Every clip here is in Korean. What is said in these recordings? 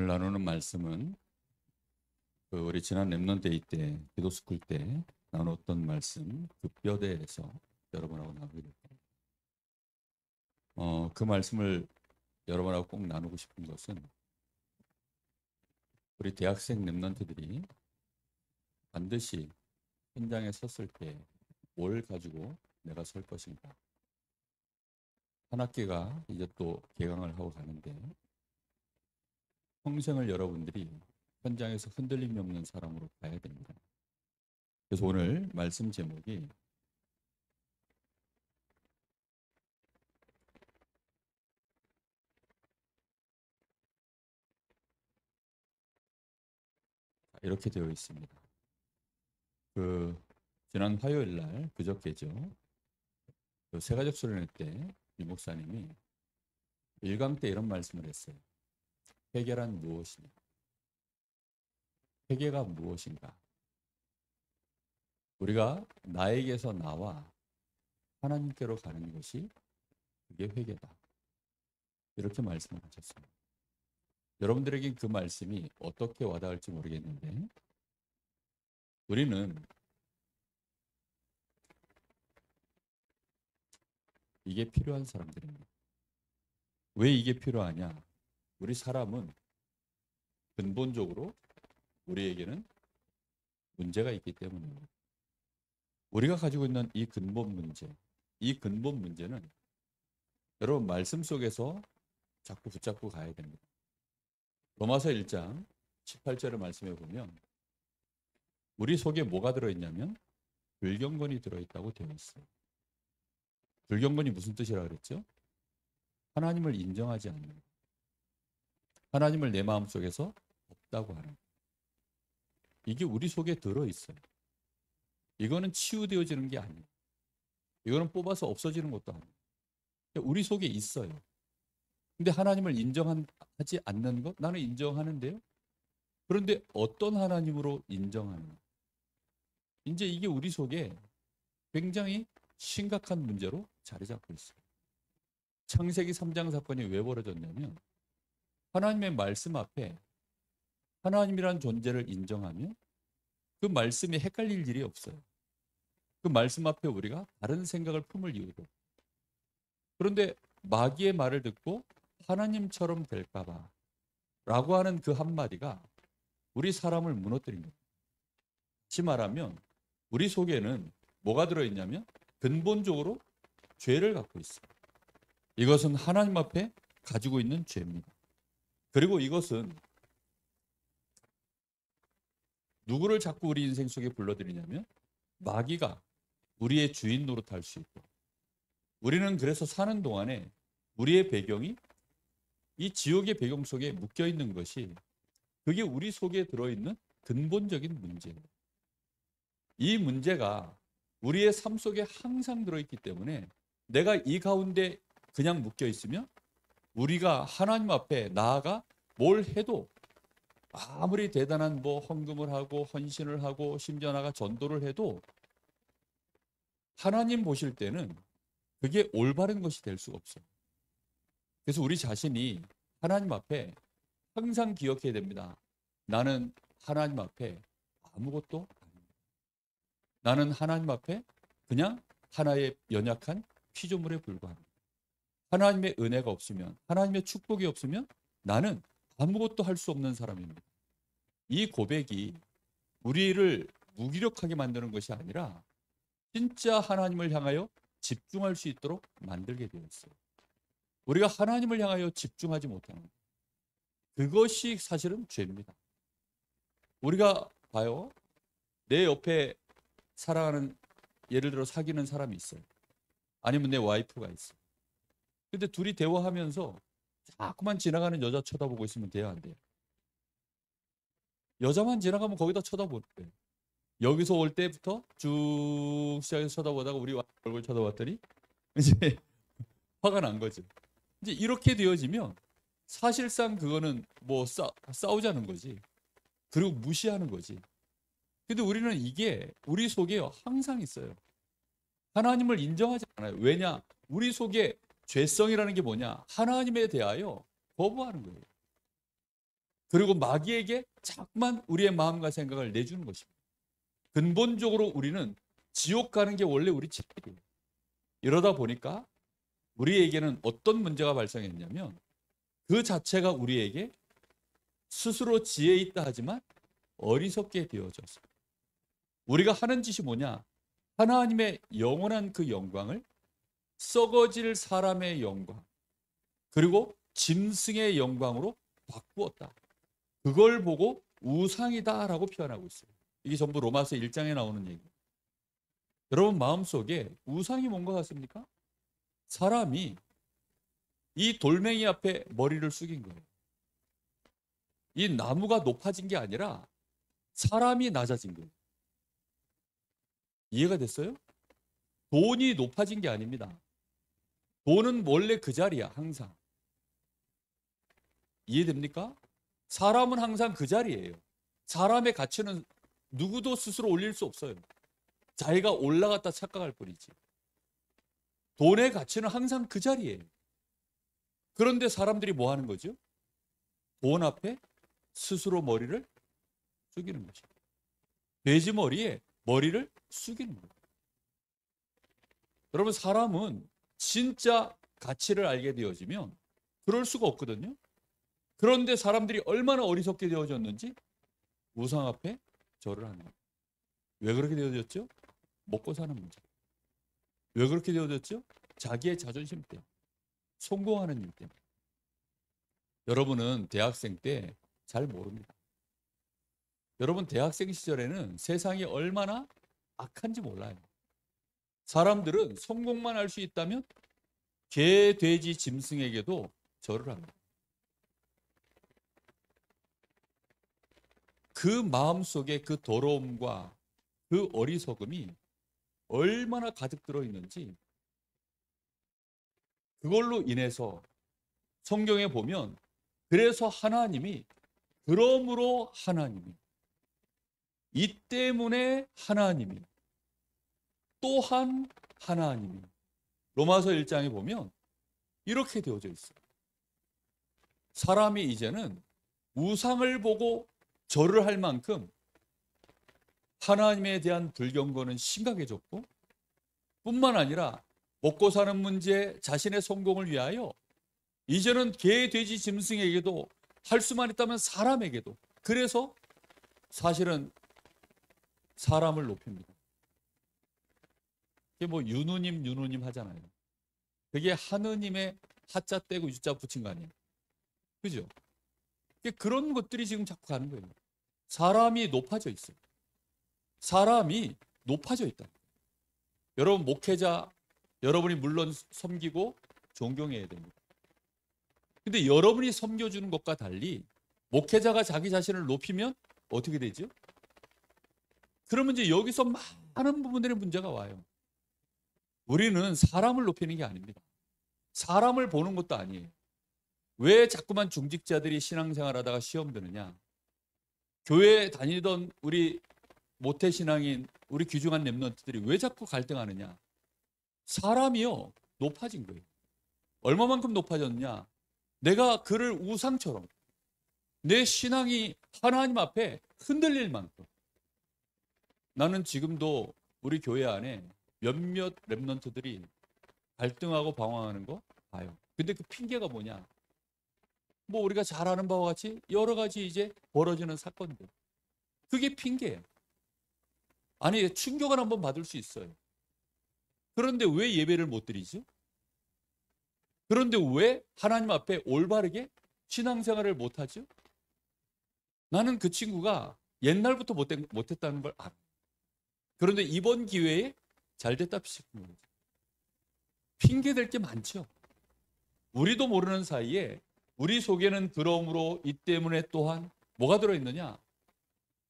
오늘 나누는 말씀은 우리 지난 랩넌데이 때 기도스쿨 때 나눴던 말씀 그 뼈대에서 여러분하고 나누게 될 겁니다. 그 말씀을 여러분하고 꼭 나누고 싶은 것은 우리 대학생 랩넌트들이 반드시 현장에 섰을 때 뭘 가지고 내가 설 것인가. 한 학기가 이제 또 개강을 하고 가는데 평생을 여러분들이 현장에서 흔들림이 없는 사람으로 가야 됩니다. 그래서 오늘 말씀 제목이 이렇게 되어 있습니다. 지난 화요일 날 그저께죠. 세가족 수련회 때 이 목사님이 1강 때 이런 말씀을 했어요. 회개란 무엇인가? 회개가 무엇인가? 우리가 나에게서 나와 하나님께로 가는 것이 그게 회개다. 이렇게 말씀을 하셨습니다. 여러분들에게 그 말씀이 어떻게 와닿을지 모르겠는데 우리는 이게 필요한 사람들입니다. 왜 이게 필요하냐? 우리 사람은 근본적으로 우리에게는 문제가 있기 때문입니다. 우리가 가지고 있는 이 근본 문제는 여러분 말씀 속에서 자꾸 붙잡고 가야 됩니다. 로마서 1장 18절의 말씀에 보면 우리 속에 뭐가 들어있냐면 불경건이 들어있다고 되어 있어요. 불경건이 무슨 뜻이라 그랬죠? 하나님을 인정하지 않는 것. 하나님을 내 마음속에서 없다고 하는 것. 이게 우리 속에 들어있어요. 이거는 치유되어지는 게 아니에요. 이거는 뽑아서 없어지는 것도 아니에요. 우리 속에 있어요. 근데 하나님을 인정하지 않는 것? 나는 인정하는데요. 그런데 어떤 하나님으로 인정하는 것? 이제 이게 우리 속에 굉장히 심각한 문제로 자리 잡고 있어요. 창세기 3장 사건이 왜 벌어졌냐면 하나님의 말씀 앞에 하나님이란 존재를 인정하면 그 말씀이 헷갈릴 일이 없어요. 그 말씀 앞에 우리가 다른 생각을 품을 이유도. 그런데 마귀의 말을 듣고 하나님처럼 될까봐 라고 하는 그 한마디가 우리 사람을 무너뜨린 거예요. 다시 말하면 우리 속에는 뭐가 들어있냐면 근본적으로 죄를 갖고 있어요. 이것은 하나님 앞에 가지고 있는 죄입니다. 그리고 이것은 누구를 자꾸 우리 인생 속에 불러들이냐면 마귀가 우리의 주인 노릇할 수 있고 우리는 그래서 사는 동안에 우리의 배경이 이 지옥의 배경 속에 묶여 있는 것이 그게 우리 속에 들어있는 근본적인 문제예요. 이 문제가 우리의 삶 속에 항상 들어있기 때문에 내가 이 가운데 그냥 묶여 있으면 우리가 하나님 앞에 나아가 뭘 해도 아무리 대단한 헌금을 하고 헌신을 하고 심지어 나가 전도를 해도 하나님 보실 때는 그게 올바른 것이 될 수가 없어요. 그래서 우리 자신이 하나님 앞에 항상 기억해야 됩니다. 나는 하나님 앞에 아무것도 아닙니다. 나는 하나님 앞에 그냥 하나의 연약한 피조물에 불과합니다. 하나님의 은혜가 없으면, 하나님의 축복이 없으면 나는 아무것도 할 수 없는 사람입니다. 이 고백이 우리를 무기력하게 만드는 것이 아니라 진짜 하나님을 향하여 집중할 수 있도록 만들게 되어 있어요. 우리가 하나님을 향하여 집중하지 못하는 것. 그것이 사실은 죄입니다. 우리가 봐요. 내 옆에 사랑하는 예를 들어 사귀는 사람이 있어요. 아니면 내 와이프가 있어요. 근데 둘이 대화하면서 자꾸만 지나가는 여자 쳐다보고 있으면 돼요, 안 돼요? 여자만 지나가면 거기다 쳐다볼 거예요. 여기서 올 때부터 쭉 시작해서 쳐다보다가 우리 얼굴 쳐다봤더니 이제 화가 난 거죠. 이제 이렇게 되어지면 사실상 그거는 싸우자는 거지. 그리고 무시하는 거지. 근데 우리는 이게 우리 속에 항상 있어요. 하나님을 인정하지 않아요. 왜냐? 우리 속에 죄성이라는 게 뭐냐? 하나님에 대하여 거부하는 거예요. 그리고 마귀에게 자꾸만 우리의 마음과 생각을 내주는 것입니다. 근본적으로 우리는 지옥 가는 게 원래 우리 직업이에요. 이러다 보니까 우리에게는 어떤 문제가 발생했냐면 그 자체가 우리에게 스스로 지혜 있다 하지만 어리석게 되어져서 우리가 하는 짓이 뭐냐? 하나님의 영원한 그 영광을 썩어질 사람의 영광 그리고 짐승의 영광으로 바꾸었다. 그걸 보고 우상이다라고 표현하고 있어요. 이게 전부 로마서 1장에 나오는 얘기예요. 여러분 마음속에 우상이 뭔가 같습니까? 사람이 이 돌멩이 앞에 머리를 숙인 거예요. 이 나무가 높아진 게 아니라 사람이 낮아진 거예요. 이해가 됐어요? 돈이 높아진 게 아닙니다. 돈은 원래 그 자리야, 항상. 이해됩니까? 사람은 항상 그 자리예요. 사람의 가치는 누구도 스스로 올릴 수 없어요. 자기가 올라갔다 착각할 뿐이지. 돈의 가치는 항상 그 자리예요. 그런데 사람들이 뭐 하는 거죠? 돈 앞에 스스로 머리를 숙이는 거죠. 돼지 머리에 머리를 숙이는 거예요. 여러분 사람은 진짜 가치를 알게 되어지면 그럴 수가 없거든요. 그런데 사람들이 얼마나 어리석게 되어졌는지 우상 앞에 절을 하는 거예요. 왜 그렇게 되어졌죠? 먹고 사는 문제. 왜 그렇게 되어졌죠? 자기의 자존심 때문에. 성공하는 일 때문에. 여러분은 대학생 때 잘 모릅니다. 여러분 대학생 시절에는 세상이 얼마나 악한지 몰라요. 사람들은 성공만 할 수 있다면 개, 돼지, 짐승에게도 절을 합니다. 그 마음속에 그 더러움과 그 어리석음이 얼마나 가득 들어있는지 그걸로 인해서 성경에 보면 그래서 하나님이 그러므로 하나님이 이 때문에 하나님이 또한 하나님이 로마서 1장에 보면 이렇게 되어져 있어요. 사람이 이제는 우상을 보고 절을 할 만큼 하나님에 대한 불경거는 심각해졌고 뿐만 아니라 먹고 사는 문제 자신의 성공을 위하여 이제는 개, 돼지, 짐승에게도 할 수만 있다면 사람에게도 그래서 사실은 사람을 높입니다. 그게 뭐 윤우님 하잖아요. 그게 하느님의 하자 떼고 유자 붙인 거 아니에요. 그죠? 그런 것들이 지금 자꾸 가는 거예요. 사람이 높아져 있어요. 사람이 높아져 있다. 여러분 목회자 여러분이 물론 섬기고 존경해야 됩니다. 근데 여러분이 섬겨주는 것과 달리 목회자가 자기 자신을 높이면 어떻게 되죠? 그러면 이제 여기서 많은 부분들의 문제가 와요. 우리는 사람을 높이는 게 아닙니다. 사람을 보는 것도 아니에요. 왜 자꾸만 중직자들이 신앙생활하다가 시험 드느냐? 교회 다니던 우리 모태신앙인 우리 귀중한 렘넌트들이 왜 자꾸 갈등하느냐? 사람이요 높아진 거예요. 얼마만큼 높아졌냐? 내가 그를 우상처럼 내 신앙이 하나님 앞에 흔들릴 만큼 나는 지금도 우리 교회 안에 몇몇 렘넌트들이 갈등하고 방황하는 거 봐요. 근데 그 핑계가 뭐냐? 뭐 우리가 잘 아는 바와 같이 여러 가지 이제 벌어지는 사건들. 그게 핑계예요. 아니 충격을 한번 받을 수 있어요. 그런데 왜 예배를 못 드리죠? 그런데 왜 하나님 앞에 올바르게 신앙생활을 못하죠? 나는 그 친구가 옛날부터 못했다는 걸 알아. 그런데 이번 기회에 잘 됐다 싶은 거죠. 핑계댈 게 많죠. 우리도 모르는 사이에 우리 속에는 더러움으로 이 때문에 또한 뭐가 들어있느냐?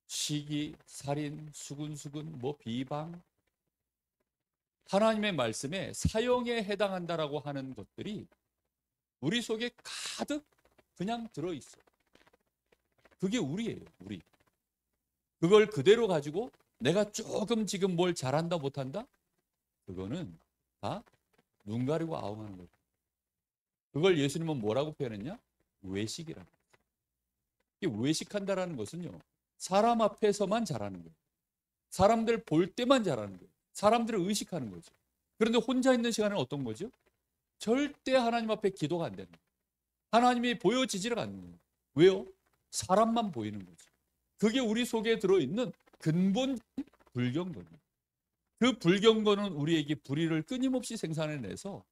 시기, 살인, 수근수근, 뭐 비방, 하나님의 말씀에 사형에 해당한다라고 하는 것들이 우리 속에 가득 그냥 들어있어요. 그게 우리예요, 우리. 그걸 그대로 가지고 내가 조금 지금 뭘 잘한다 못한다? 그거는 다 눈 가리고 아웅하는 거죠. 그걸 예수님은 뭐라고 표현했냐? 외식이라고. 이게 외식한다라는 것은요, 사람 앞에서만 잘하는 거예요. 사람들 볼 때만 잘하는 거예요. 사람들을 의식하는 거죠. 그런데 혼자 있는 시간은 어떤 거죠? 절대 하나님 앞에 기도가 안 되는 거예요. 하나님이 보여지지를 않는 거예요. 왜요? 사람만 보이는 거죠. 그게 우리 속에 들어있는 근본 불경건이에요. 그 불경건은 우리에게 불의를 끊임없이 생산해내서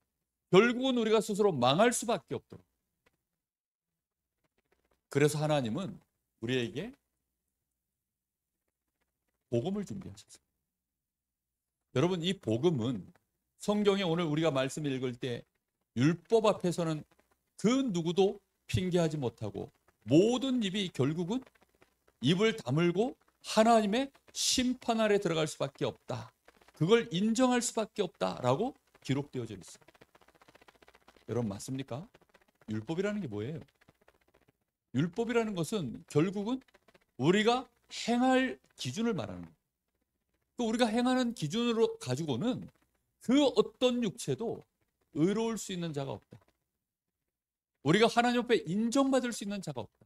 결국은 우리가 스스로 망할 수밖에 없도록. 그래서 하나님은 우리에게 복음을 준비하셨어요. 여러분, 이 복음은 성경에 오늘 우리가 말씀 읽을 때 율법 앞에서는 그 누구도 핑계하지 못하고 모든 입이 결국은 입을 다물고 하나님의 심판 아래 들어갈 수밖에 없다. 그걸 인정할 수밖에 없다라고 기록되어져 있어요. 여러분, 맞습니까? 율법이라는 게 뭐예요? 율법이라는 것은 결국은 우리가 행할 기준을 말하는 거예요. 우리가 행하는 기준으로 가지고는 그 어떤 육체도 의로울 수 있는 자가 없다. 우리가 하나님 앞에 인정받을 수 있는 자가 없다.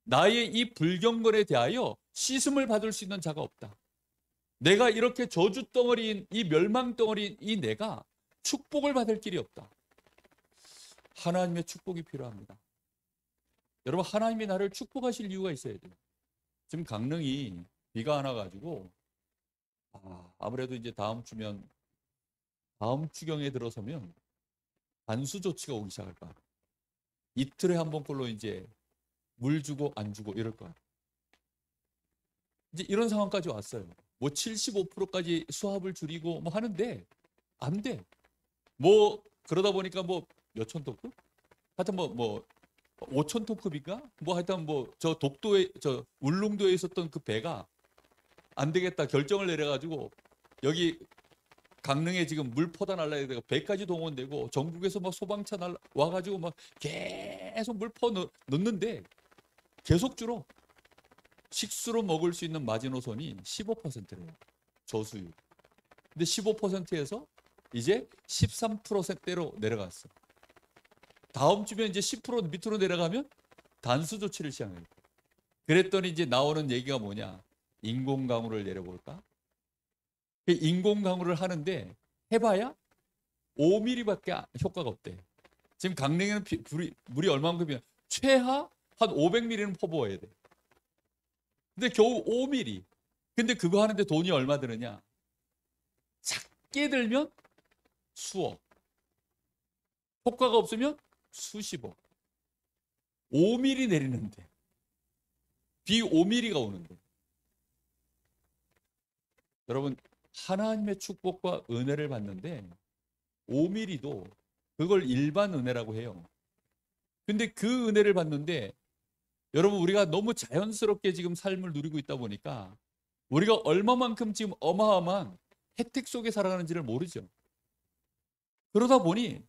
나의 이 불경건에 대하여 씻음을 받을 수 있는 자가 없다. 내가 이렇게 저주덩어리인 이 멸망덩어리인 이 내가 축복을 받을 길이 없다. 하나님의 축복이 필요합니다. 여러분, 하나님이 나를 축복하실 이유가 있어야 돼요. 지금 강릉이 비가 안 와가지고 아무래도 이제 다음 주경에 들어서면 반수 조치가 오기 시작할 거야. 이틀에 한 번꼴로 이제 물 주고 안 주고 이럴 거야. 이제 이런 상황까지 왔어요. 뭐 75%까지 수압을 줄이고 뭐 하는데 안 돼. 뭐 그러다 보니까 뭐 몇천 톤급? 하여튼 뭐 5천 톤급인가? 뭐 하여튼 뭐 저 독도에 저 울릉도에 있었던 그 배가 안 되겠다 결정을 내려가지고 여기 강릉에 지금 물 퍼다 날라야 되고 배까지 동원되고 전국에서 막 소방차 와가지고 막 계속 물 퍼 넣는데 계속 줄어. 식수로 먹을 수 있는 마지노선이 15%래요. 저수유. 근데 15%에서 이제 13%대로 내려갔어. 다음 주면 이제 10% 밑으로 내려가면 단수 조치를 시행해요. 그랬더니 이제 나오는 얘기가 뭐냐? 인공강우를 내려볼까? 인공강우를 하는데 해봐야 5mm밖에 효과가 없대. 지금 강릉에는 물이 얼마만큼이면 최하 한 500mm는 퍼부어야 돼. 근데 겨우 5mm. 근데 그거 하는데 돈이 얼마 드느냐? 작게 들면 수억. 효과가 없으면 수십억. 5mm 내리는데. 비 5mm가 오는데. 여러분, 하나님의 축복과 은혜를 받는데 5mm도 그걸 일반 은혜라고 해요. 근데 그 은혜를 받는데 여러분, 우리가 너무 자연스럽게 지금 삶을 누리고 있다 보니까 우리가 얼마만큼 지금 어마어마한 혜택 속에 살아가는지를 모르죠. 그러다 보니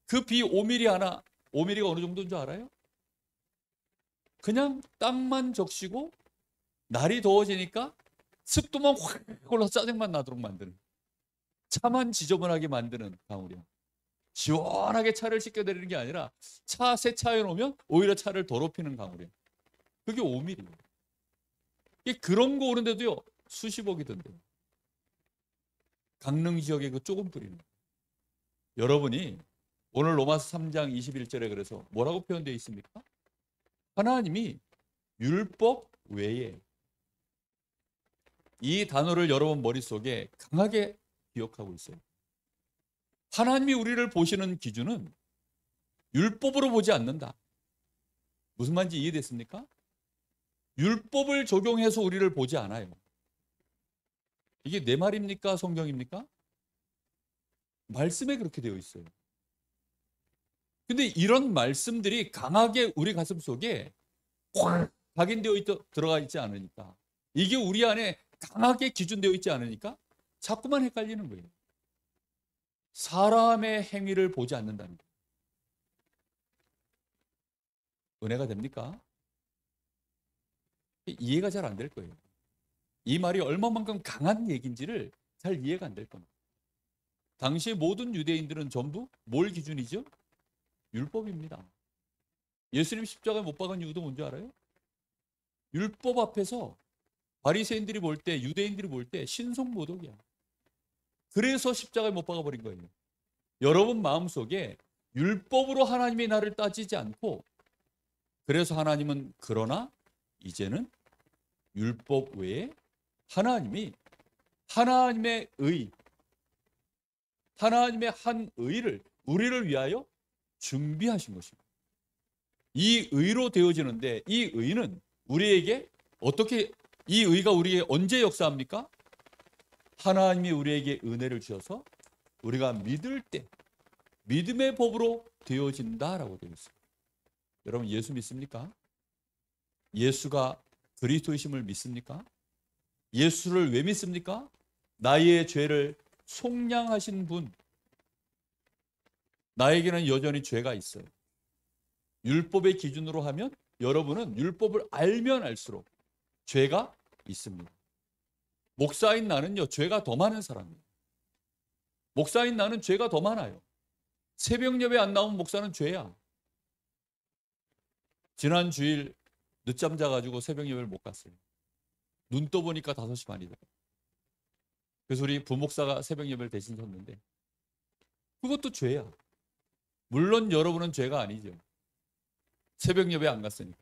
그 비 5mm 하나, 5mm가 어느 정도인 줄 알아요? 그냥 땅만 적시고 날이 더워지니까 습도만 확 올라서 짜증만 나도록 만드는, 차만 지저분하게 만드는 강우량. 시원하게 차를 씻겨내리는 게 아니라 차 세차해 놓으면 오히려 차를 더럽히는 강우량. 그게 5mm. 이게 그런 거 오는데도요 수십억이 든대요. 강릉 지역에 그 조금 뿌리는. 여러분이 오늘 로마서 3장 21절에 그래서 뭐라고 표현되어 있습니까? 하나님이 율법 외에, 이 단어를 여러분 머릿속에 강하게 기억하고 있어요. 하나님이 우리를 보시는 기준은 율법으로 보지 않는다. 무슨 말인지 이해됐습니까? 율법을 적용해서 우리를 보지 않아요. 이게 내 말입니까? 성경입니까? 말씀에 그렇게 되어 있어요. 근데 이런 말씀들이 강하게 우리 가슴 속에 확 각인되어 들어가 있지 않으니까, 이게 우리 안에 강하게 기준되어 있지 않으니까 자꾸만 헷갈리는 거예요. 사람의 행위를 보지 않는다는 거예요. 은혜가 됩니까? 이해가 잘 안 될 거예요. 이 말이 얼마만큼 강한 얘기인지를 잘 이해가 안 될 겁니다. 당시 모든 유대인들은 전부 뭘 기준이죠? 율법입니다. 예수님 십자가에 못 박은 이유도 뭔지 알아요? 율법 앞에서 바리새인들이 볼 때, 유대인들이 볼 때 신성모독이야. 그래서 십자가에 못 박아 버린 거예요. 여러분 마음속에 율법으로 하나님이 나를 따지지 않고, 그래서 하나님은 그러나 이제는 율법 외에 하나님이 하나님의 의, 하나님의 한 의를 우리를 위하여 준비하신 것입니다. 이 의로 되어지는데, 이 의는 우리에게 어떻게, 이 의가 우리에게 언제 역사합니까? 하나님이 우리에게 은혜를 주셔서 우리가 믿을 때 믿음의 법으로 되어진다라고 되어 있어요. 여러분 예수 믿습니까? 예수가 그리스도이심을 믿습니까? 예수를 왜 믿습니까? 나의 죄를 속량하신 분. 나에게는 여전히 죄가 있어요. 율법의 기준으로 하면 여러분은 율법을 알면 알수록 죄가 있습니다. 목사인 나는요, 죄가 더 많은 사람이에요. 목사인 나는 죄가 더 많아요. 새벽 예배 안 나오면 목사는 죄야. 지난 주일 늦잠 자가지고 새벽 예배를 못 갔어요. 눈 떠보니까 5시 반이다. 그래서 우리 부목사가 새벽 예배를 대신 섰는데, 그것도 죄야. 물론 여러분은 죄가 아니죠. 새벽 예배 안 갔으니까.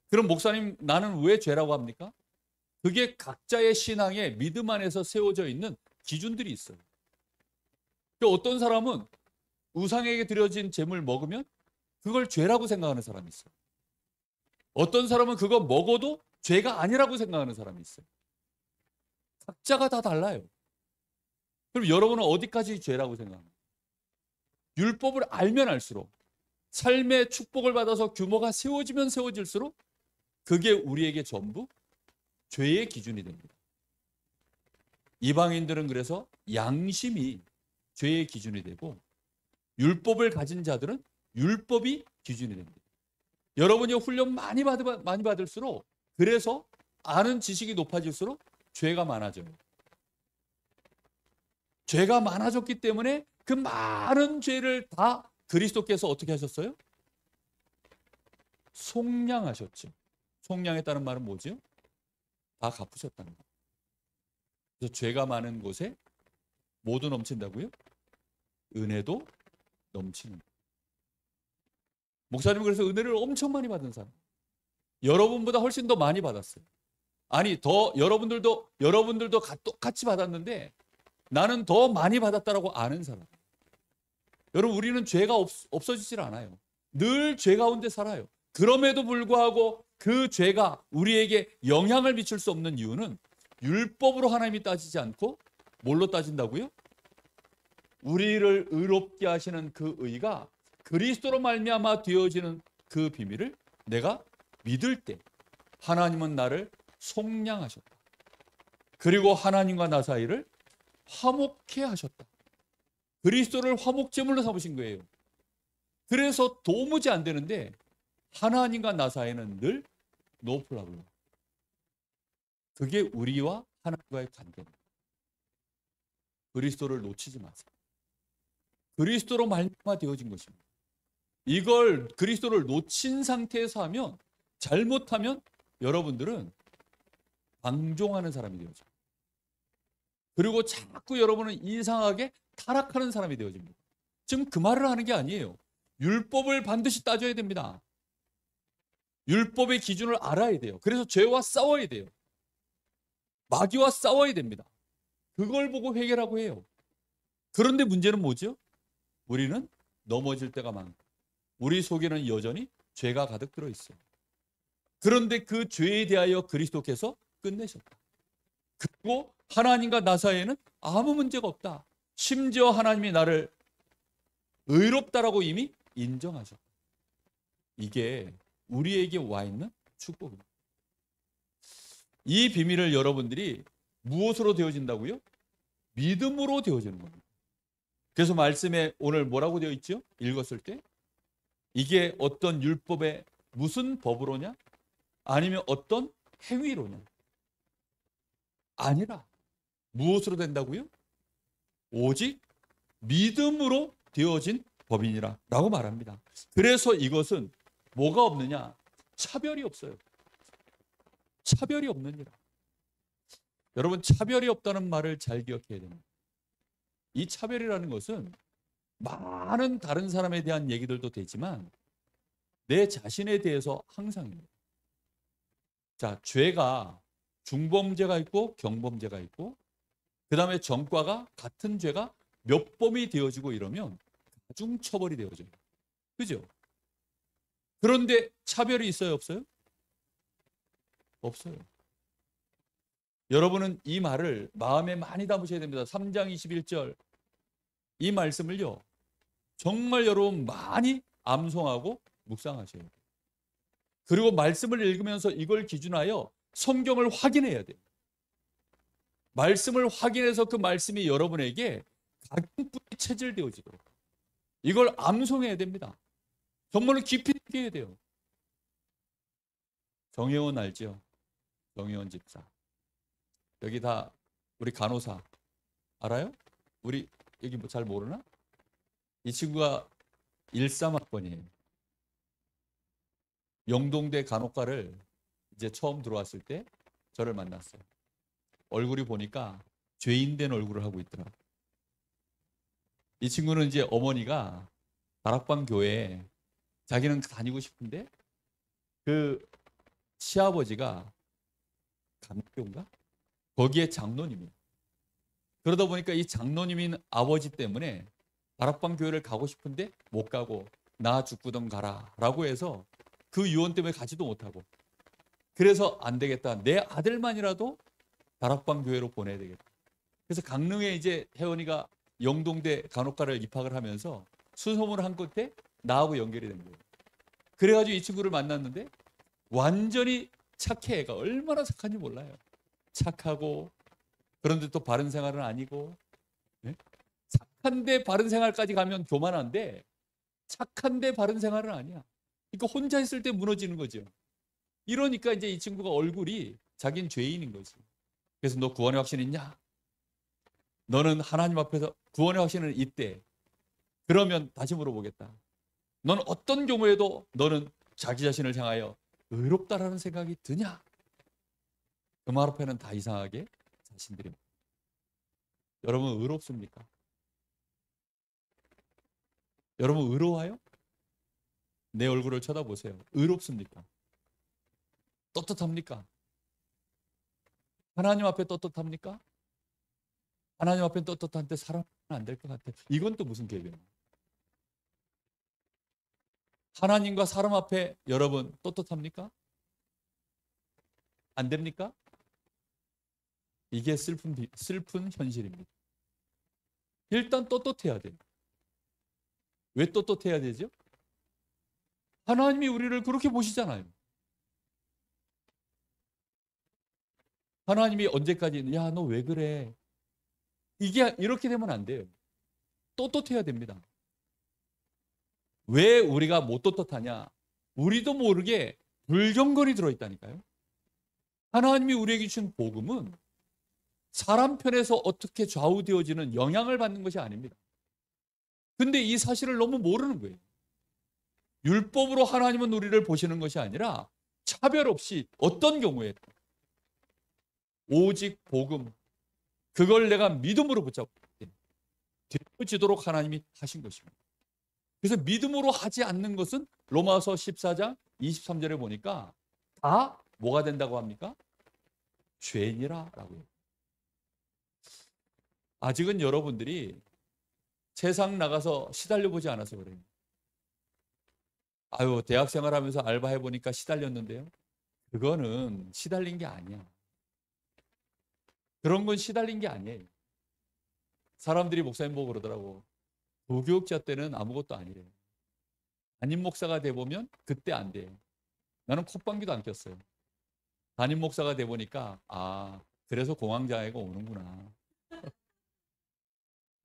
그럼 목사님, 나는 왜 죄라고 합니까? 그게 각자의 신앙의 믿음 안에서 세워져 있는 기준들이 있어요. 어떤 사람은 우상에게 드려진 제물 먹으면 그걸 죄라고 생각하는 사람이 있어요. 어떤 사람은 그거 먹어도 죄가 아니라고 생각하는 사람이 있어요. 각자가 다 달라요. 그럼 여러분은 어디까지 죄라고 생각합니까? 율법을 알면 알수록, 삶의 축복을 받아서 규모가 세워지면 세워질수록 그게 우리에게 전부 죄의 기준이 됩니다. 이방인들은 그래서 양심이 죄의 기준이 되고, 율법을 가진 자들은 율법이 기준이 됩니다. 여러분이 훈련 많이 받을수록, 그래서 아는 지식이 높아질수록 죄가 많아져요. 죄가 많아졌기 때문에 그 많은 죄를 다 그리스도께서 어떻게 하셨어요? 속량하셨죠. 속량했다는 말은 뭐죠? 다 갚으셨다는 거예요. 그래서 죄가 많은 곳에 모두 넘친다고요? 은혜도 넘치는 거예요. 목사님은 그래서 은혜를 엄청 많이 받은 사람. 여러분보다 훨씬 더 많이 받았어요. 아니, 더 여러분들도 똑같이 받았는데 나는 더 많이 받았다라고 아는 사람. 여러분, 우리는 죄가 없어지질 않아요. 늘 죄 가운데 살아요. 그럼에도 불구하고 그 죄가 우리에게 영향을 미칠 수 없는 이유는 율법으로 하나님이 따지지 않고 뭘로 따진다고요? 우리를 의롭게 하시는 그 의가 그리스도로 말미암아 되어지는 그 비밀을 내가 믿을 때 하나님은 나를 속량하셨다. 그리고 하나님과 나 사이를 화목케 하셨다. 그리스도를 화목제물로 삼으신 거예요. 그래서 도무지 안 되는데 하나님과 나 사이는 늘 노플라블. 그게 우리와 하나님과의 관계입니다. 그리스도를 놓치지 마세요. 그리스도로 말미암아 되어진 것입니다. 이걸 그리스도를 놓친 상태에서 하면, 잘못하면 여러분들은 방종하는 사람이 되어져요. 그리고 자꾸 여러분은 이상하게 타락하는 사람이 되어집니다. 지금 그 말을 하는 게 아니에요. 율법을 반드시 따져야 됩니다. 율법의 기준을 알아야 돼요. 그래서 죄와 싸워야 돼요. 마귀와 싸워야 됩니다. 그걸 보고 해결하고 해요. 그런데 문제는 뭐죠? 우리는 넘어질 때가 많고 우리 속에는 여전히 죄가 가득 들어있어요. 그런데 그 죄에 대하여 그리스도께서 끝내셨다. 그리고 하나님과 나 사이에는 아무 문제가 없다. 심지어 하나님이 나를 의롭다라고 이미 인정하셨다. 이게 우리에게 와 있는 축복입니다. 이 비밀을 여러분들이 무엇으로 되어진다고요? 믿음으로 되어지는 겁니다. 그래서 말씀에 오늘 뭐라고 되어 있죠? 읽었을 때 이게 어떤 율법의 무슨 법으로냐? 아니면 어떤 행위로냐? 아니라 무엇으로 된다고요? 오직 믿음으로 되어진 법이니라 라고 말합니다. 그래서 이것은 뭐가 없느냐? 차별이 없어요. 차별이 없느니라. 여러분, 차별이 없다는 말을 잘 기억해야 됩니다. 이 차별이라는 것은 많은 다른 사람에 대한 얘기들도 되지만 내 자신에 대해서 항상입니다. 자, 죄가 중범죄가 있고 경범죄가 있고 그 다음에 전과가 같은 죄가 몇 범이 되어지고 이러면 가중처벌이 되어져요. 그죠? 그런데 차별이 있어요, 없어요? 없어요. 여러분은 이 말을 마음에 많이 담으셔야 됩니다. 3장 21절 이 말씀을요, 정말 여러분 많이 암송하고 묵상하셔야 돼요. 그리고 말씀을 읽으면서 이걸 기준하여 성경을 확인해야 돼요. 말씀을 확인해서 그 말씀이 여러분에게 각분이 체질되어지도록 이걸 암송해야 됩니다. 정말로 깊이 느껴야 돼요. 정혜원 알죠? 정혜원 집사. 여기 다 우리 간호사 알아요? 우리 여기 뭐 잘 모르나? 이 친구가 13학번이에요. 영동대 간호과를 이제 처음 들어왔을 때 저를 만났어요. 얼굴이 보니까 죄인된 얼굴을 하고 있더라고요. 이 친구는 이제 어머니가 다락방 교회에 자기는 다니고 싶은데 그 시아버지가 감교인가? 거기에 장로님이에요. 그러다 보니까 이 장로님인 아버지 때문에 다락방 교회를 가고 싶은데 못 가고 나 죽구던 가라 라고 해서 그 유언 때문에 가지도 못하고 그래서 안 되겠다. 내 아들만이라도 다락방 교회로 보내야 되겠다. 그래서 강릉에 이제 혜원이가 영동대 간호과를 입학을 하면서 수소문을 한 끝에 나하고 연결이 된 거예요. 그래가지고 이 친구를 만났는데 완전히 착해. 애가 얼마나 착한지 몰라요. 착하고 그런데 또 바른 생활은 아니고 네? 착한데 바른 생활까지 가면 교만한데 착한데 바른 생활은 아니야. 그러니까 혼자 있을 때 무너지는 거죠. 이러니까 이제 이 친구가 얼굴이 자기는 죄인인 거지. 그래서 너 구원의 확신 있냐? 너는 하나님 앞에서 구원의 확신은 있대. 그러면 다시 물어보겠다. 너는 어떤 경우에도 너는 자기 자신을 향하여 의롭다라는 생각이 드냐? 그 말 앞에는 다 이상하게 자신들입니다. 여러분 의롭습니까? 여러분 의로워요? 내 얼굴을 쳐다보세요. 의롭습니까? 떳떳합니까? 하나님 앞에 떳떳합니까? 하나님 앞에 떳떳한데 사람은 안 될 것 같아. 이건 또 무슨 개변이에요? 하나님과 사람 앞에 여러분 떳떳합니까? 안 됩니까? 이게 슬픈 현실입니다. 일단 떳떳해야 돼요. 왜 떳떳해야 되죠? 하나님이 우리를 그렇게 보시잖아요. 하나님이 언제까지 야, 너 왜 그래? 이게 이렇게 되면 안 돼요. 떳떳해야 됩니다. 왜 우리가 못 떳떳하냐? 우리도 모르게 불경건이 들어있다니까요. 하나님이 우리에게 주신 복음은 사람 편에서 어떻게 좌우되어지는 영향을 받는 것이 아닙니다. 근데 이 사실을 너무 모르는 거예요. 율법으로 하나님은 우리를 보시는 것이 아니라 차별 없이 어떤 경우에도 오직 복음, 그걸 내가 믿음으로 붙잡고 되어지도록 하나님이 하신 것입니다. 그래서 믿음으로 하지 않는 것은 로마서 14장 23절에 보니까 다 뭐가 된다고 합니까? 죄니라 라고 해요. 아직은 여러분들이 세상 나가서 시달려 보지 않아서 그래요. 아유, 대학 생활하면서 알바해 보니까 시달렸는데요. 그거는 시달린 게 아니야. 그런 건 시달린 게 아니에요. 사람들이 목사님 보고 그러더라고. 도교육자 때는 아무것도 아니래요. 담임 목사가 돼 보면 그때 안 돼. 나는 콧방귀도 안 꼈어요. 담임 목사가 돼 보니까 아, 그래서 공황장애가 오는구나.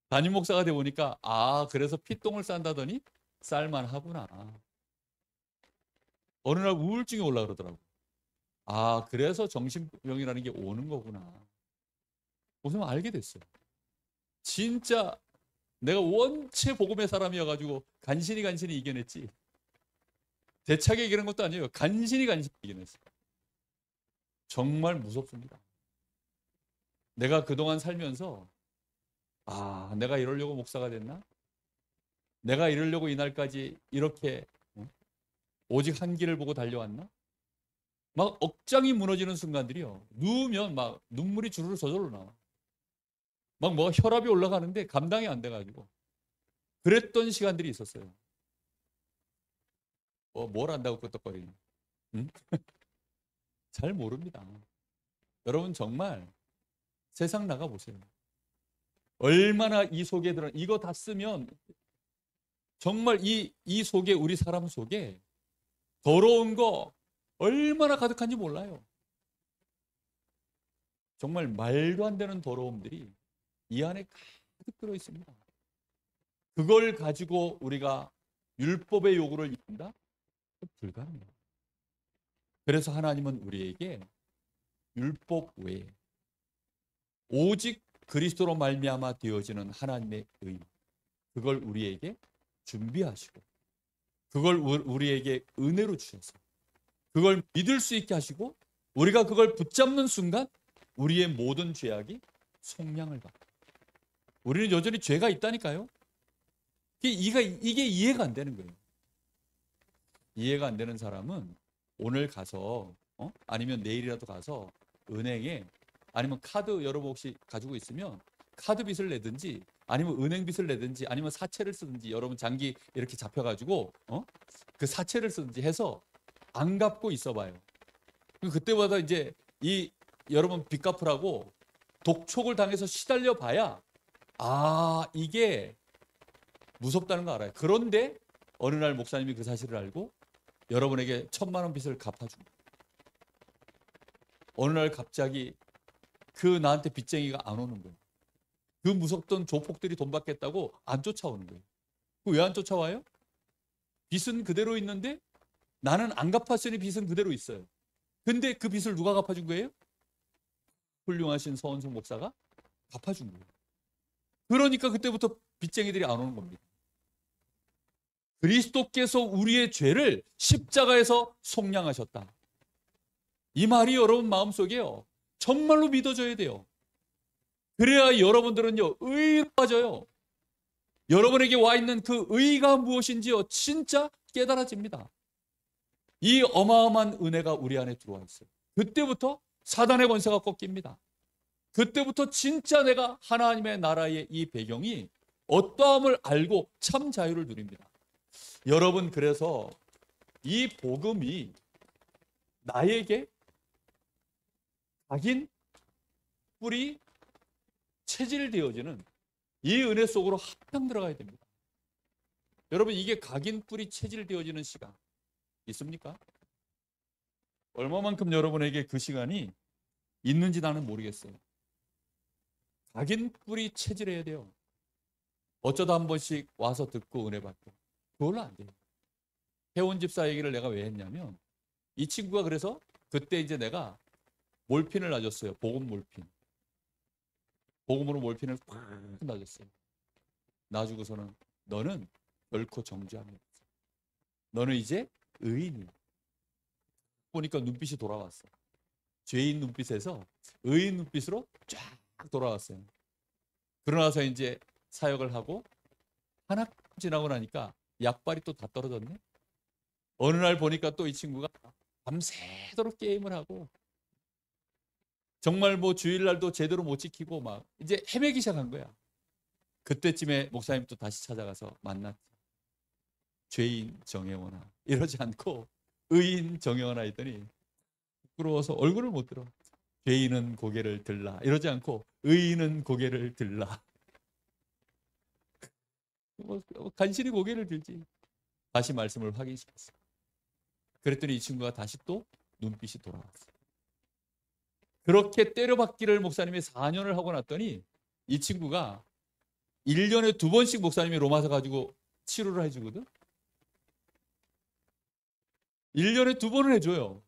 담임 목사가 돼 보니까 아, 그래서 피똥을 싼다더니 쌀만하구나. 어느 날 우울증이 올라 그러더라고. 아, 그래서 정신병이라는 게 오는 거구나. 무슨 알게 됐어요. 진짜 내가 원체 복음의 사람이어가지고 간신히 이겨냈지. 대차게 이기는 것도 아니에요. 간신히 이겨냈어요. 정말 무섭습니다. 내가 그동안 살면서 내가 이러려고 목사가 됐나? 내가 이러려고 이날까지 이렇게 오직 한 길을 보고 달려왔나? 막 억장이 무너지는 순간들이요. 누우면 막 눈물이 주르르 저절로 나와. 막 뭐 혈압이 올라가는데 감당이 안 돼가지고 그랬던 시간들이 있었어요. 뭘 안다고 끄떡거리니? 응? 잘 모릅니다. 여러분 정말 세상 나가보세요. 얼마나 이 속에 이거 다 쓰면 정말 이 속에 우리 사람 속에 더러운 거 얼마나 가득한지 몰라요. 정말 말도 안 되는 더러움들이 이 안에 가득 들어 있습니다. 그걸 가지고 우리가 율법의 요구를 이룬다? 불가능해요. 그래서 하나님은 우리에게 율법 외에 오직 그리스도로 말미암아 되어지는 하나님의 의, 그걸 우리에게 준비하시고 그걸 우리에게 은혜로 주셔서 그걸 믿을 수 있게 하시고 우리가 그걸 붙잡는 순간 우리의 모든 죄악이 속량을 받고 우리는 여전히 죄가 있다니까요. 이게 이해가 안 되는 거예요. 이해가 안 되는 사람은 오늘 가서 아니면 내일이라도 가서 은행에 아니면 카드 여러분 혹시 가지고 있으면 카드 빚을 내든지 아니면 은행 빚을 내든지 아니면 사채를 쓰든지 여러분 장기 이렇게 잡혀가지고 그 사채를 쓰든지 해서 안 갚고 있어봐요. 그때마다 이제 이 여러분 빚 갚으라고 독촉을 당해서 시달려 봐야 이게 무섭다는 거 알아요. 그런데 어느 날 목사님이 그 사실을 알고 여러분에게 1,000만 원 빚을 갚아줍니다. 어느 날 갑자기 그 나한테 빚쟁이가 안 오는 거예요. 그 무섭던 조폭들이 돈 받겠다고 안 쫓아오는 거예요. 왜 안 쫓아와요? 빚은 그대로 있는데 나는 안 갚았으니 빚은 그대로 있어요. 근데 그 빚을 누가 갚아준 거예요? 훌륭하신 서원석 목사가 갚아준 거예요. 그러니까 그때부터 빚쟁이들이 안 오는 겁니다. 그리스도께서 우리의 죄를 십자가에서 속량하셨다. 이 말이 여러분 마음속에요. 정말로 믿어져야 돼요. 그래야 여러분들은요 의로 빠져요. 여러분에게 와 있는 그 의가 무엇인지요 진짜 깨달아집니다. 이 어마어마한 은혜가 우리 안에 들어와 있어요. 그때부터 사단의 권세가 꺾입니다. 그때부터 진짜 내가 하나님의 나라의 이 배경이 어떠함을 알고 참 자유를 누립니다. 여러분 그래서 이 복음이 나에게 각인 뿌리 체질되어지는 이 은혜 속으로 한평 들어가야 됩니다. 여러분 이게 각인 뿌리 체질되어지는 시간 있습니까? 얼마만큼 여러분에게 그 시간이 있는지 나는 모르겠어요. 각인 뿌리 체질해야 돼요. 어쩌다 한 번씩 와서 듣고 은혜 받고 그걸로 안 돼요. 혜원 집사 얘기를 내가 왜 했냐면 이 친구가 그래서 그때 이제 내가 몰핀을 놔줬어요. 복음 몰핀. 복음으로 몰핀을 팍 놔줬어요. 놔주고서는 너는 결코 정죄함이 없어. 너는 이제 의인이야. 보니까 눈빛이 돌아왔어. 죄인 눈빛에서 의인 눈빛으로 쫙 돌아왔어요. 그러나서 이제 사역을 하고 하나 지나고 나니까 약발이 또 다 떨어졌네. 어느 날 보니까 또 이 친구가 밤새도록 게임을 하고 정말 뭐 주일날도 제대로 못 지키고 막 이제 헤매기 시작한 거야. 그때쯤에 목사님 또 다시 찾아가서 만났지. 죄인 정혜원아 이러지 않고 의인 정혜원아 했더니 부끄러워서 얼굴을 못 들어. 죄인은 고개를 들라 이러지 않고 의인은 고개를 들라. 간신히 고개를 들지. 다시 말씀을 확인시켰어. 그랬더니 이 친구가 다시 또 눈빛이 돌아왔어. 그렇게 때려박기를 목사님이 4년을 하고 났더니 이 친구가 1년에 2번씩 목사님이 로마서 가지고 치료를 해주거든. 1년에 2번을 해줘요.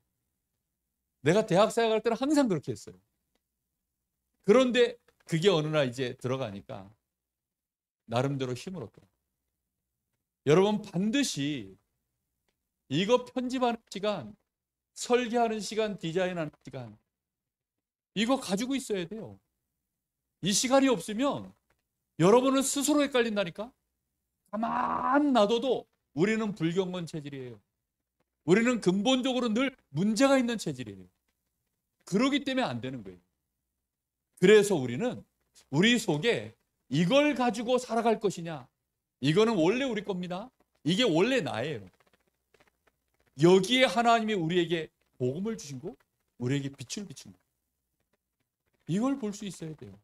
내가 대학 사역할 때는 항상 그렇게 했어요. 그런데 그게 어느 날 이제 들어가니까 나름대로 힘을 얻더라. 여러분 반드시 이거 편집하는 시간, 설계하는 시간, 디자인하는 시간 이거 가지고 있어야 돼요. 이 시간이 없으면 여러분은 스스로 헷갈린다니까. 가만 놔둬도 우리는 불경건 체질이에요. 우리는 근본적으로 늘 문제가 있는 체질이에요. 그러기 때문에 안 되는 거예요. 그래서 우리는 우리 속에 이걸 가지고 살아갈 것이냐, 이거는 원래 우리 겁니다. 이게 원래 나예요. 여기에 하나님이 우리에게 복음을 주신 거, 우리에게 빛을 비춘 거, 이걸 볼 수 있어야 돼요.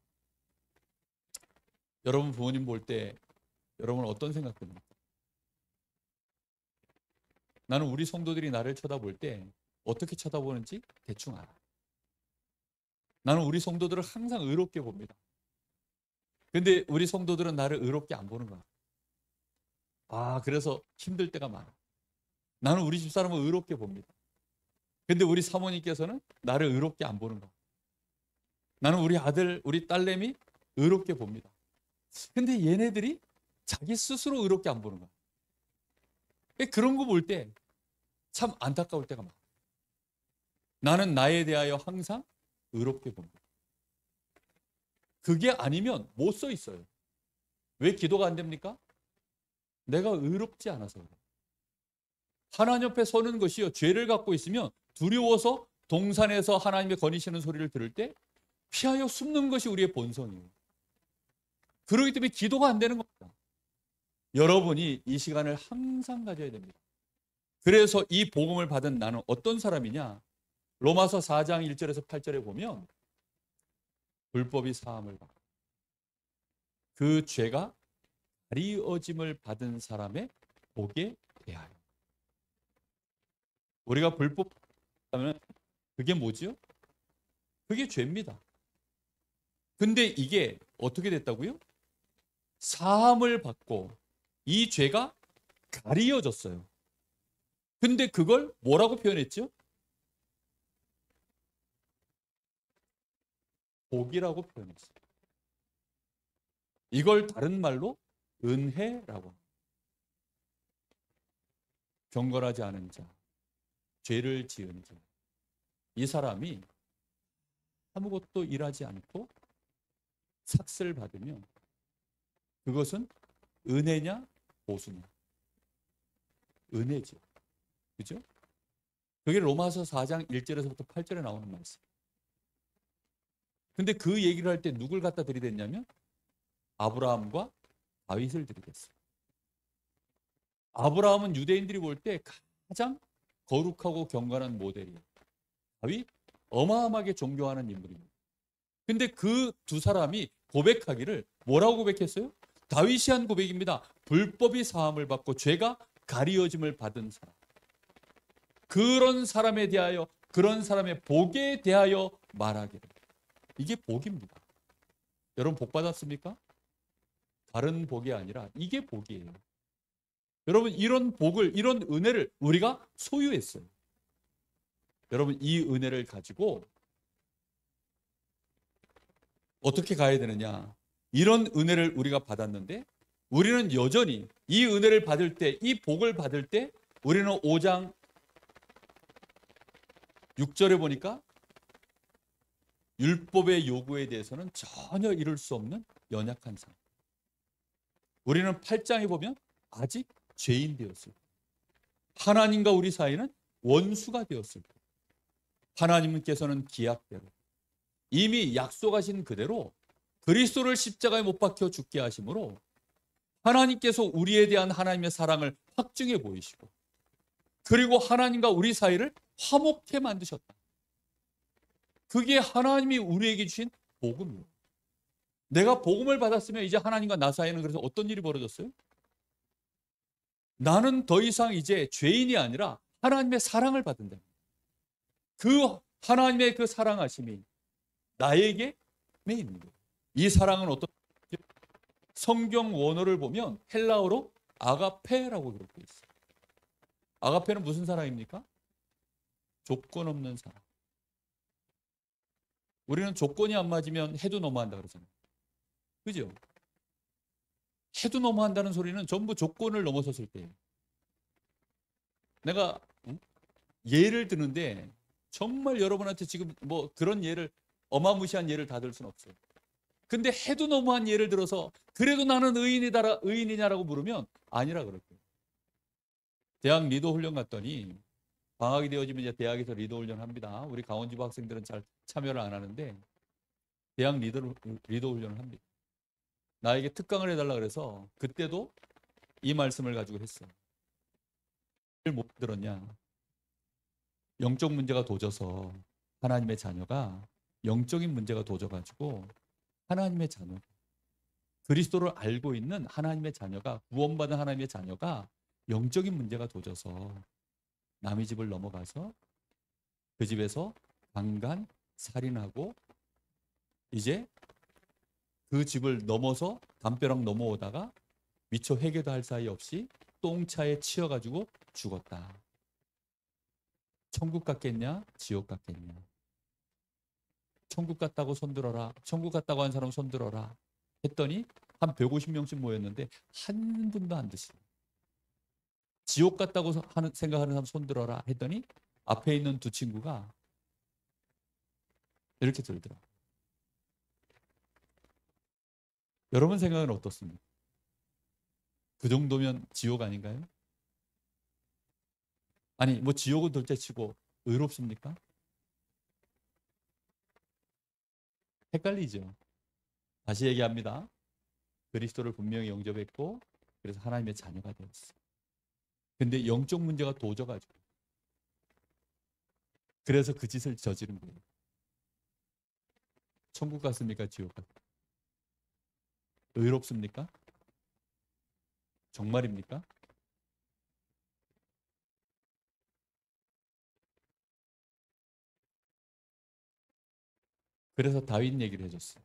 여러분 부모님 볼 때 여러분은 어떤 생각 듭니까? 나는 우리 성도들이 나를 쳐다볼 때 어떻게 쳐다보는지 대충 알아. 나는 우리 성도들을 항상 의롭게 봅니다. 근데 우리 성도들은 나를 의롭게 안 보는 거야. 그래서 힘들 때가 많아. 나는 우리 집사람을 의롭게 봅니다. 근데 우리 사모님께서는 나를 의롭게 안 보는 거야. 나는 우리 아들, 우리 딸내미 의롭게 봅니다. 근데 얘네들이 자기 스스로 의롭게 안 보는 거야. 그런 거 볼 때 참 안타까울 때가 많아. 나는 나에 대하여 항상 의롭게 봅니다. 그게 아니면 못 서 있어요. 왜 기도가 안 됩니까? 내가 의롭지 않아서 그래. 하나님 옆에 서는 것이요, 죄를 갖고 있으면 두려워서 동산에서 하나님의 거니시는 소리를 들을 때 피하여 숨는 것이 우리의 본성이에요. 그렇기 때문에 기도가 안 되는 겁니다. 여러분이 이 시간을 항상 가져야 됩니다. 그래서 이 복음을 받은 나는 어떤 사람이냐? 로마서 4장 1절에서 8절에 보면 불법이 사함을 받고 그 죄가 가리어짐을 받은 사람의 복에 대하여. 우리가 불법 하면 그게 뭐지요? 그게 죄입니다. 근데 이게 어떻게 됐다고요? 사함을 받고 이 죄가 가리어졌어요. 근데 그걸 뭐라고 표현했죠? 복이라고 표현했어요. 이걸 다른 말로 은혜라고 합니다. 경건하지 않은 자, 죄를 지은 자, 이 사람이 아무것도 일하지 않고 삭슬 받으면 그것은 은혜냐 보수냐? 은혜죠. 그죠? 그게 로마서 4장 1절에서부터 8절에 나오는 말씀. 근데 그 얘기를 할 때 누굴 갖다 들이댔냐면 아브라함과 다윗을 들이댔어요. 아브라함은 유대인들이 볼 때 가장 거룩하고 경건한 모델이에요. 다윗 어마어마하게 존경하는 인물입니다. 근데 그 두 사람이 고백하기를 뭐라고 고백했어요? 다윗이 한 고백입니다. 불법이 사함을 받고 죄가 가리어짐을 받은 사람. 그런 사람에 대하여, 그런 사람의 복에 대하여 말하기를. 이게 복입니다. 여러분 복 받았습니까? 다른 복이 아니라 이게 복이에요. 여러분 이런 복을, 이런 은혜를 우리가 소유했어요. 여러분 이 은혜를 가지고 어떻게 가야 되느냐? 이런 은혜를 우리가 받았는데 우리는 여전히 이 은혜를 받을 때, 이 복을 받을 때 우리는 5장 6절에 보니까 율법의 요구에 대해서는 전혀 이룰 수 없는 연약한 삶. 우리는 8장에 보면 아직 죄인 되었을 때, 하나님과 우리 사이는 원수가 되었을 때, 하나님께서는 기약대로 이미 약속하신 그대로 그리스도를 십자가에 못 박혀 죽게 하심으로 하나님께서 우리에 대한 하나님의 사랑을 확증해 보이시고, 그리고 하나님과 우리 사이를 화목해 만드셨다. 그게 하나님이 우리에게 주신 복음이에요. 내가 복음을 받았으면 이제 하나님과 나 사이에는 그래서 어떤 일이 벌어졌어요? 나는 더 이상 이제 죄인이 아니라 하나님의 사랑을 받는다. 그 하나님의 그 사랑하심이 나에게 있는 거예요. 이 사랑은 어떤 성경 원어를 보면 헬라어로 아가페라고 기록되어 있어요. 아가페는 무슨 사랑입니까? 조건 없는 사랑. 우리는 조건이 안 맞으면 해도 너무한다 그러잖아요. 그죠? 해도 너무한다는 소리는 전부 조건을 넘어섰을 때예요. 내가 예를 드는데 정말 여러분한테 지금 뭐 그런 예를 어마무시한 예를 다 들 수는 없어요. 근데 해도 너무한 예를 들어서 그래도 나는 의인이냐라고 물으면 아니라 그럴 거예요. 대학 리더 훈련 갔더니 방학이 되어지면 이제 대학에서 리더 훈련 합니다. 우리 강원지부 학생들은 잘 참여를 안 하는데 대학 리더 훈련을 합니다. 나에게 특강을 해달라 그래서 그때도 이 말씀을 가지고 했어요. 못 들었냐? 영적 문제가 도져서 하나님의 자녀가 영적인 문제가 도져가지고 하나님의 자녀, 그리스도를 알고 있는 하나님의 자녀가, 구원받은 하나님의 자녀가 영적인 문제가 도져서 남의 집을 넘어가서 그 집에서 강간, 살인하고 이제 그 집을 넘어서 담벼락 넘어오다가 미처 회개도 할 사이 없이 똥차에 치여가지고 죽었다. 천국 갔겠냐? 지옥 갔겠냐? 천국 갔다고 손들어라. 천국 갔다고 한 사람 손들어라. 했더니 한 150명씩 모였는데 한 분도 안 드시고, 지옥 갔다고 생각하는 사람 손들어라 했더니 앞에 있는 두 친구가 이렇게 들더라. 여러분 생각은 어떻습니까? 그 정도면 지옥 아닌가요? 아니 뭐 지옥은 둘째치고 의롭습니까? 헷갈리죠. 다시 얘기합니다. 그리스도를 분명히 영접했고 그래서 하나님의 자녀가 되었어요. 근데 영적 문제가 도져가지고 그래서 그 짓을 저지른 거예요. 천국 갔습니까? 지옥 갔습니까? 의롭습니까? 정말입니까? 그래서 다윗 얘기를 해줬어요.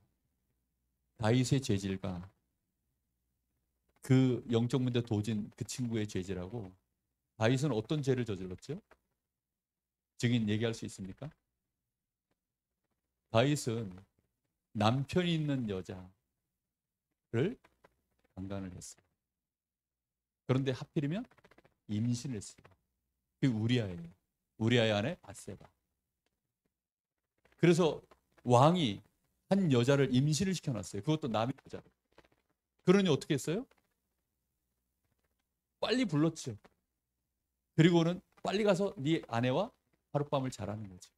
다윗의 죄질과 그 영적 문제 도진 그 친구의 죄질하고, 다윗은 어떤 죄를 저질렀죠? 증인 얘기할 수 있습니까? 다윗은 남편이 있는 여자를 강간을 했어요. 그런데 하필이면 임신을 했어요. 그 우리아예요. 우리아의 아내 밧세바. 그래서 왕이 한 여자를 임신을 시켜놨어요. 그것도 남의 여자를. 그러니 어떻게 했어요? 빨리 불렀죠. 그리고는 빨리 가서 네 아내와 하룻밤을 자라는 거지.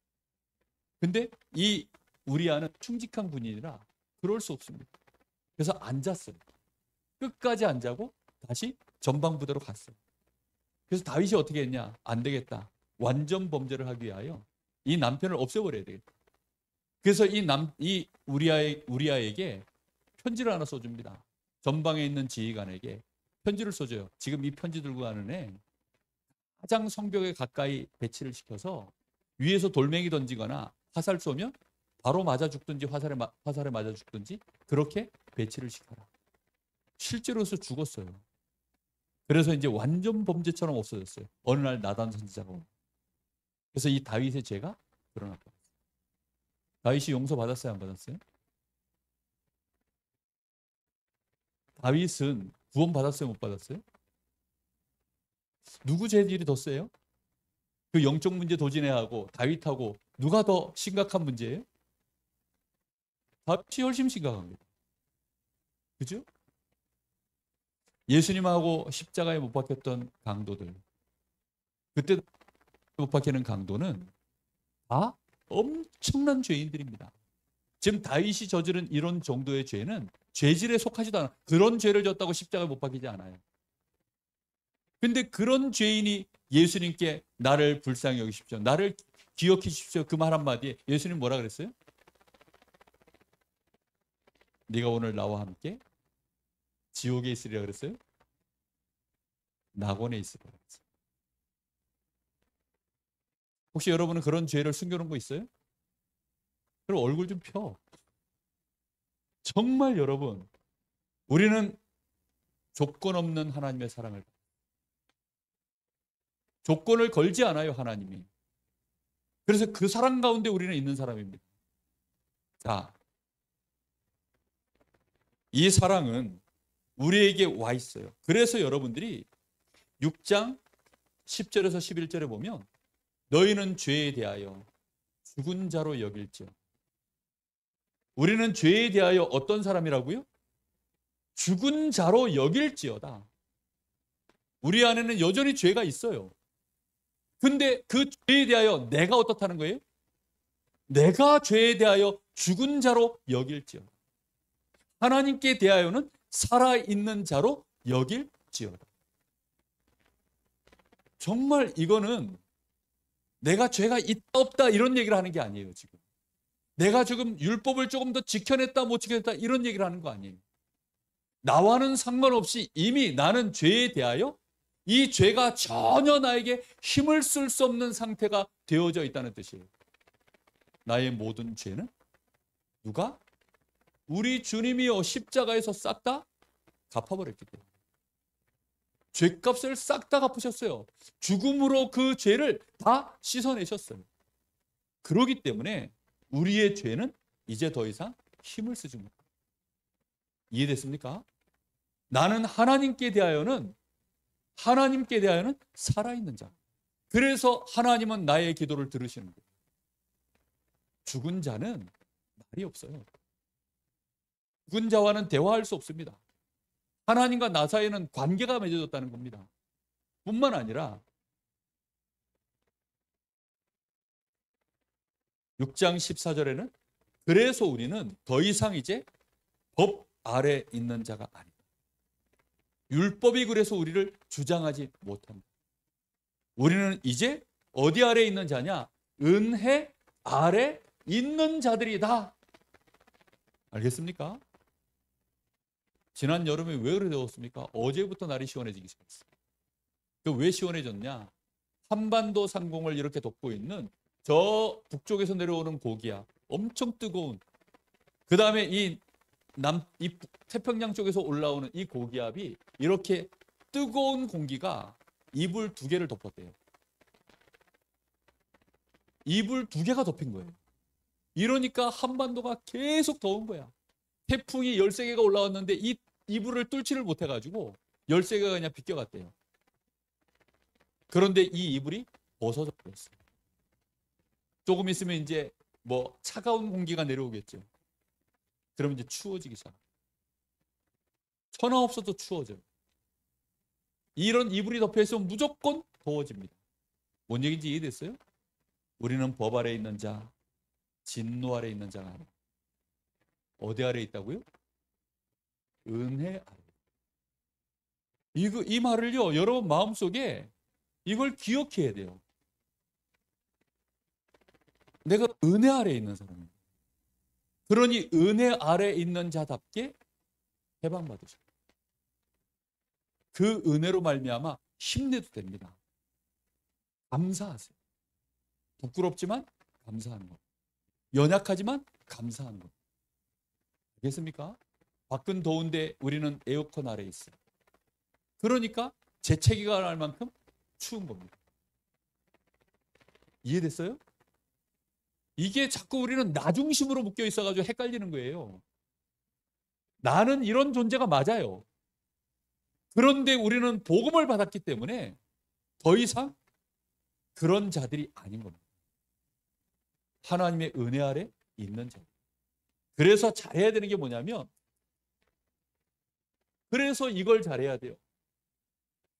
근데 이 우리아는 충직한 군인이라 그럴 수 없습니다. 그래서 안 잤어요. 끝까지 안 자고 다시 전방부대로 갔어요. 그래서 다윗이 어떻게 했냐? 안 되겠다. 완전 범죄를 하기 위하여 이 남편을 없애버려야 되겠다. 그래서 이 우리아에게 편지를 하나 써줍니다. 전방에 있는 지휘관에게 편지를 써줘요. 지금 이 편지 들고 가는 애 가장 성벽에 가까이 배치를 시켜서 위에서 돌멩이 던지거나 화살 쏘면 바로 맞아 죽든지 화살에 맞아 죽든지 그렇게 배치를 시켜라. 실제로서 죽었어요. 그래서 이제 완전 범죄처럼 없어졌어요. 어느 날 나단 선지자가 오고. 그래서 이 다윗의 죄가 드러났다. 다윗이 용서받았어요, 안 받았어요? 다윗은 구원 받았어요, 못 받았어요? 누구 죄질이 더 세요? 그 영적 문제 도진애하고 다윗하고 누가 더 심각한 문제예요? 다윗이 훨씬 심각한 거예요. 그죠? 예수님하고 십자가에 못 박혔던 강도들, 그때 못 박히는 강도는 다 엄청난 죄인들입니다. 지금 다윗이 저지른 이런 정도의 죄는 죄질에 속하지도 않아. 그런 죄를 졌다고 십자가에 못 박히지 않아요. 근데 그런 죄인이 예수님께 나를 불쌍히 여기십시오, 나를 기억해 주십시오, 그 말 한마디에 예수님 뭐라 그랬어요? 네가 오늘 나와 함께 지옥에 있으리라 그랬어요? 낙원에 있으리라 그랬어요. 혹시 여러분은 그런 죄를 숨겨놓은 거 있어요? 그럼 얼굴 좀 펴. 정말 여러분, 우리는 조건 없는 하나님의 사랑을, 조건을 걸지 않아요, 하나님이. 그래서 그 사랑 가운데 우리는 있는 사람입니다. 자, 이 사랑은 우리에게 와 있어요. 그래서 여러분들이 6장 10절에서 11절에 보면 너희는 죄에 대하여 죽은 자로 여길지어 우리는 죄에 대하여 어떤 사람이라고요? 죽은 자로 여길지어다. 우리 안에는 여전히 죄가 있어요. 근데 그 죄에 대하여 내가 어떻다는 거예요? 내가 죄에 대하여 죽은 자로 여길지어다. 하나님께 대하여는 살아있는 자로 여길지어다. 정말 이거는 내가 죄가 있다 없다 이런 얘기를 하는 게 아니에요. 지금 내가 지금 율법을 조금 더 지켜냈다 못 지켜냈다 이런 얘기를 하는 거 아니에요. 나와는 상관없이 이미 나는 죄에 대하여 이 죄가 전혀 나에게 힘을 쓸 수 없는 상태가 되어져 있다는 뜻이에요. 나의 모든 죄는 누가? 우리 주님이요 십자가에서 싹 다 갚아버렸기 때문에. 죄값을 싹 다 갚으셨어요. 죽음으로 그 죄를 다 씻어내셨어요. 그렇기 때문에 우리의 죄는 이제 더 이상 힘을 쓰지 못해요. 이해됐습니까? 나는 하나님께 대하여는 살아있는 자. 그래서 하나님은 나의 기도를 들으시는 거예요. 죽은 자는 말이 없어요. 죽은 자와는 대화할 수 없습니다. 하나님과 나 사이에는 관계가 맺어졌다는 겁니다. 뿐만 아니라 6장 14절에는 그래서 우리는 더 이상 이제 법 아래 있는 자가 아니다. 율법이 그래서 우리를 주장하지 못합니다. 우리는 이제 어디 아래 있는 자냐? 은혜 아래 있는 자들이다. 알겠습니까? 지난 여름에 왜 그래 더웠습니까? 어제부터 날이 시원해지기 시작했어요. 왜 시원해졌냐? 한반도 상공을 이렇게 덮고 있는 저 북쪽에서 내려오는 고기압, 엄청 뜨거운, 그 다음에 이 태평양 쪽에서 올라오는 이 고기압이 이렇게 뜨거운 공기가 이불 2개를 덮었대요. 이불 2개가 덮인 거예요. 이러니까 한반도가 계속 더운 거야. 태풍이 13개가 올라왔는데 이 이불을 뚫지를 못해가지고 13개가 그냥 비껴갔대요. 그런데 이 이불이 벗어져 버렸어요. 조금 있으면 이제 뭐 차가운 공기가 내려오겠죠. 그러면 이제 추워지기 시작. 천하 없어도 추워져요. 이런 이불이 덮여 있으면 무조건 더워집니다. 뭔 얘기인지 이해됐어요? 우리는 법 아래 있는 자, 진노 아래 있는 자가 아니라 어디 아래 있다고요? 은혜 아래. 이 말을요, 여러분 마음속에 이걸 기억해야 돼요. 내가 은혜 아래 있는 사람입니다. 그러니 은혜 아래 있는 자답게 해방받으셔. 그 은혜로 말미암아 힘내도 됩니다. 감사하세요. 부끄럽지만 감사하는 것. 연약하지만 감사하는 것. 알겠습니까? 밖은 더운데 우리는 에어컨 아래 있어요. 그러니까 재채기가 날 만큼 추운 겁니다. 이해됐어요? 이게 자꾸 우리는 나 중심으로 묶여 있어가지고 헷갈리는 거예요. 나는 이런 존재가 맞아요. 그런데 우리는 복음을 받았기 때문에 더 이상 그런 자들이 아닌 겁니다. 하나님의 은혜 아래 있는 자. 그래서 잘해야 되는 게 뭐냐면, 그래서 이걸 잘해야 돼요.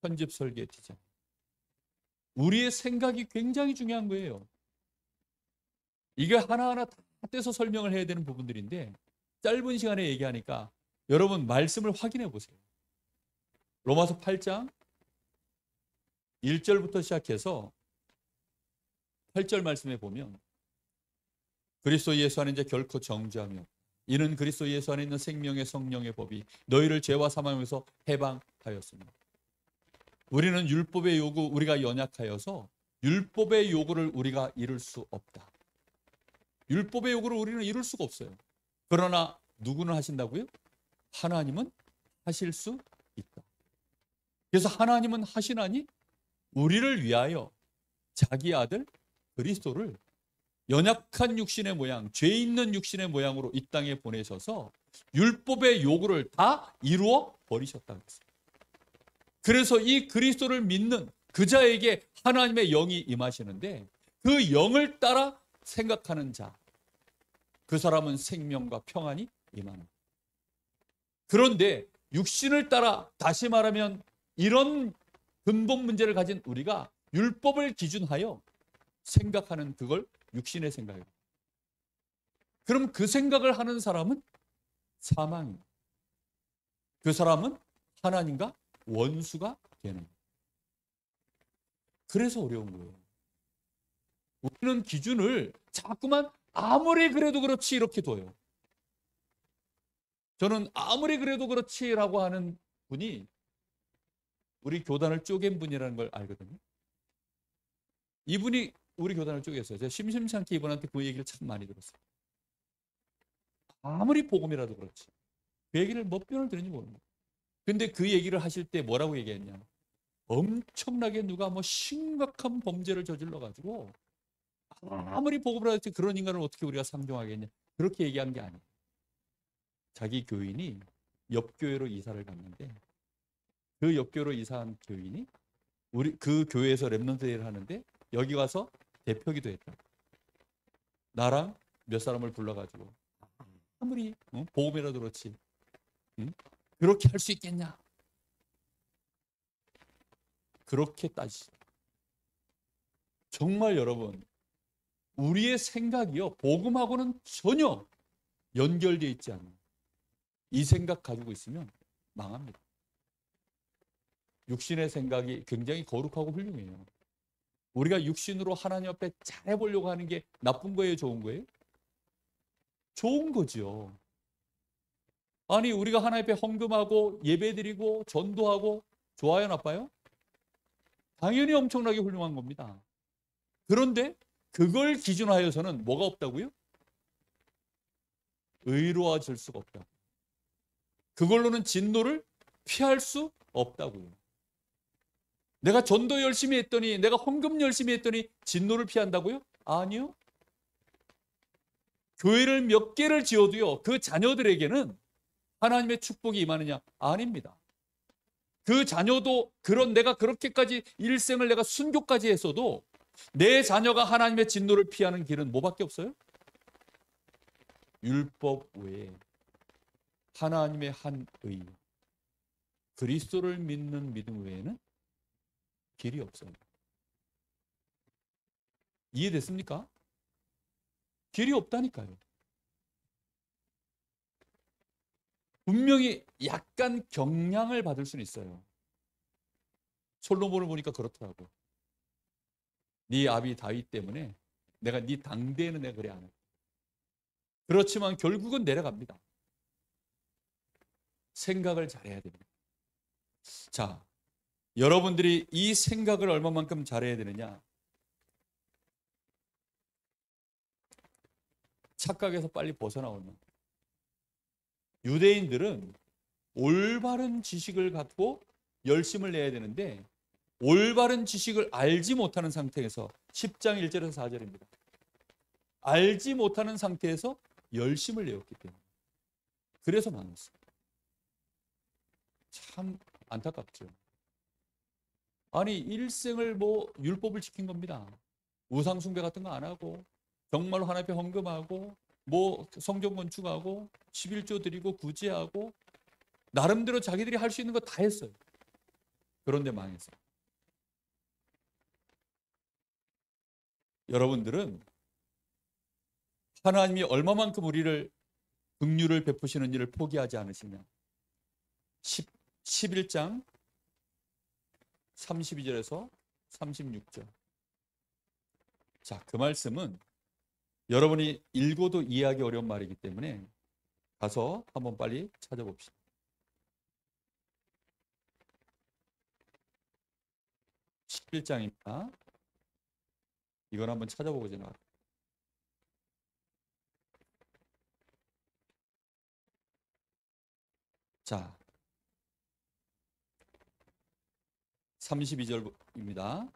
편집, 설계, 디자인. 우리의 생각이 굉장히 중요한 거예요. 이게 하나하나 다 떼서 설명을 해야 되는 부분들인데 짧은 시간에 얘기하니까 여러분 말씀을 확인해 보세요. 로마서 8장 1절부터 시작해서 8절 말씀에 보면 그리스도 예수 안에 이제 결코 정죄하며 이는 그리스도 예수 안에 있는 생명의 성령의 법이 너희를 죄와 사망에서 해방하였습니다. 우리는 율법의 요구, 우리가 연약하여서 율법의 요구를 우리가 이룰 수 없다. 율법의 요구를 우리는 이룰 수가 없어요. 그러나 누구는 하신다고요? 하나님은 하실 수 있다. 그래서 하나님은 하시나니 우리를 위하여 자기 아들 그리스도를 연약한 육신의 모양, 죄 있는 육신의 모양으로 이 땅에 보내셔서 율법의 요구를 다 이루어 버리셨다고 했어요. 그래서 이 그리스도를 믿는 그 자에게 하나님의 영이 임하시는데 그 영을 따라 생각하는 자, 그 사람은 생명과 평안이 임하는. 그런데 육신을 따라, 다시 말하면 이런 근본 문제를 가진 우리가 율법을 기준하여 생각하는 그걸 육신의 생각이에요. 그럼 그 생각을 하는 사람은 사망입니다. 그 사람은 하나님과 원수가 되는 거예요. 그래서 어려운 거예요. 우리는 기준을 자꾸만 아무리 그래도 그렇지 이렇게 둬요. 저는 아무리 그래도 그렇지라고 하는 분이 우리 교단을 쪼갠 분이라는 걸 알거든요. 이분이 우리 교단을 쪼갰어요. 제가 심심치 않게 이분한테 그 얘기를 참 많이 들었어요. 아무리 복음이라도 그렇지. 그 얘기를 몇 번을 들은지 모릅니다. 근데 그 얘기를 하실 때 뭐라고 얘기했냐. 엄청나게 누가 뭐 심각한 범죄를 저질러가지고 아무리 복음을 하지 그런 인간을 어떻게 우리가 상종하겠냐. 그렇게 얘기한 게 아니에요. 자기 교인이 옆 교회로 이사를 갔는데 그 옆 교회로 이사한 교인이 우리 그 교회에서 랩넌트 대회를 하는데 여기 와서 대표기도 했다. 나랑 몇 사람을 불러가지고 아무리 복음이라도 그렇지 그렇게 할 수 있겠냐. 그렇게 따지죠. 정말 여러분 우리의 생각이요 복음하고는 전혀 연결되어 있지 않는 이 생각 가지고 있으면 망합니다. 육신의 생각이 굉장히 거룩하고 훌륭해요. 우리가 육신으로 하나님 앞에 잘해보려고 하는 게 나쁜 거예요? 좋은 거예요? 좋은 거죠. 아니 우리가 하나님 앞에 헌금하고 예배드리고 전도하고 좋아요? 나빠요? 당연히 엄청나게 훌륭한 겁니다. 그런데 그걸 기준하여서는 뭐가 없다고요? 의로워질 수가 없다고. 그걸로는 진노를 피할 수 없다고요. 내가 전도 열심히 했더니 내가 헌금 열심히 했더니 진노를 피한다고요? 아니요. 교회를 몇 개를 지어도요 그 자녀들에게는 하나님의 축복이 임하느냐? 아닙니다. 그 자녀도 그런 내가 그렇게까지 일생을 내가 순교까지 했어도 내 자녀가 하나님의 진노를 피하는 길은 뭐밖에 없어요? 율법 외에 하나님의 한 의, 그리스도를 믿는 믿음 외에는 길이 없어요. 이해됐습니까? 길이 없다니까요. 분명히 약간 경량을 받을 수는 있어요. 솔로몬을 보니까 그렇더라고. 네 아비 다윗 때문에 내가 네 당대에는 내가 그래 안 해. 그렇지만 결국은 내려갑니다. 생각을 잘해야 됩니다. 자, 여러분들이 이 생각을 얼마만큼 잘해야 되느냐? 착각에서 빨리 벗어나오면 유대인들은 올바른 지식을 갖고 열심을 내야 되는데 올바른 지식을 알지 못하는 상태에서 10장 1절에서 4절입니다. 알지 못하는 상태에서 열심을 내었기 때문에 그래서 망했어요. 참 안타깝죠. 아니 일생을 뭐 율법을 지킨 겁니다. 우상 숭배 같은 거 안 하고 정말로 하나님 앞에 헌금하고 뭐 성전 건축하고 11조 드리고 구제하고 나름대로 자기들이 할 수 있는 거 다 했어요. 그런데 망했어요. 여러분들은 하나님이 얼마만큼 우리를 긍휼을 베푸시는 일을 포기하지 않으시냐. 11장 32절에서 36절. 자, 그 말씀은 여러분이 읽어도 이해하기 어려운 말이기 때문에 가서 한번 빨리 찾아봅시다. 11장입니다. 이걸 한번 찾아보고자 나와요. 자, 32절입니다.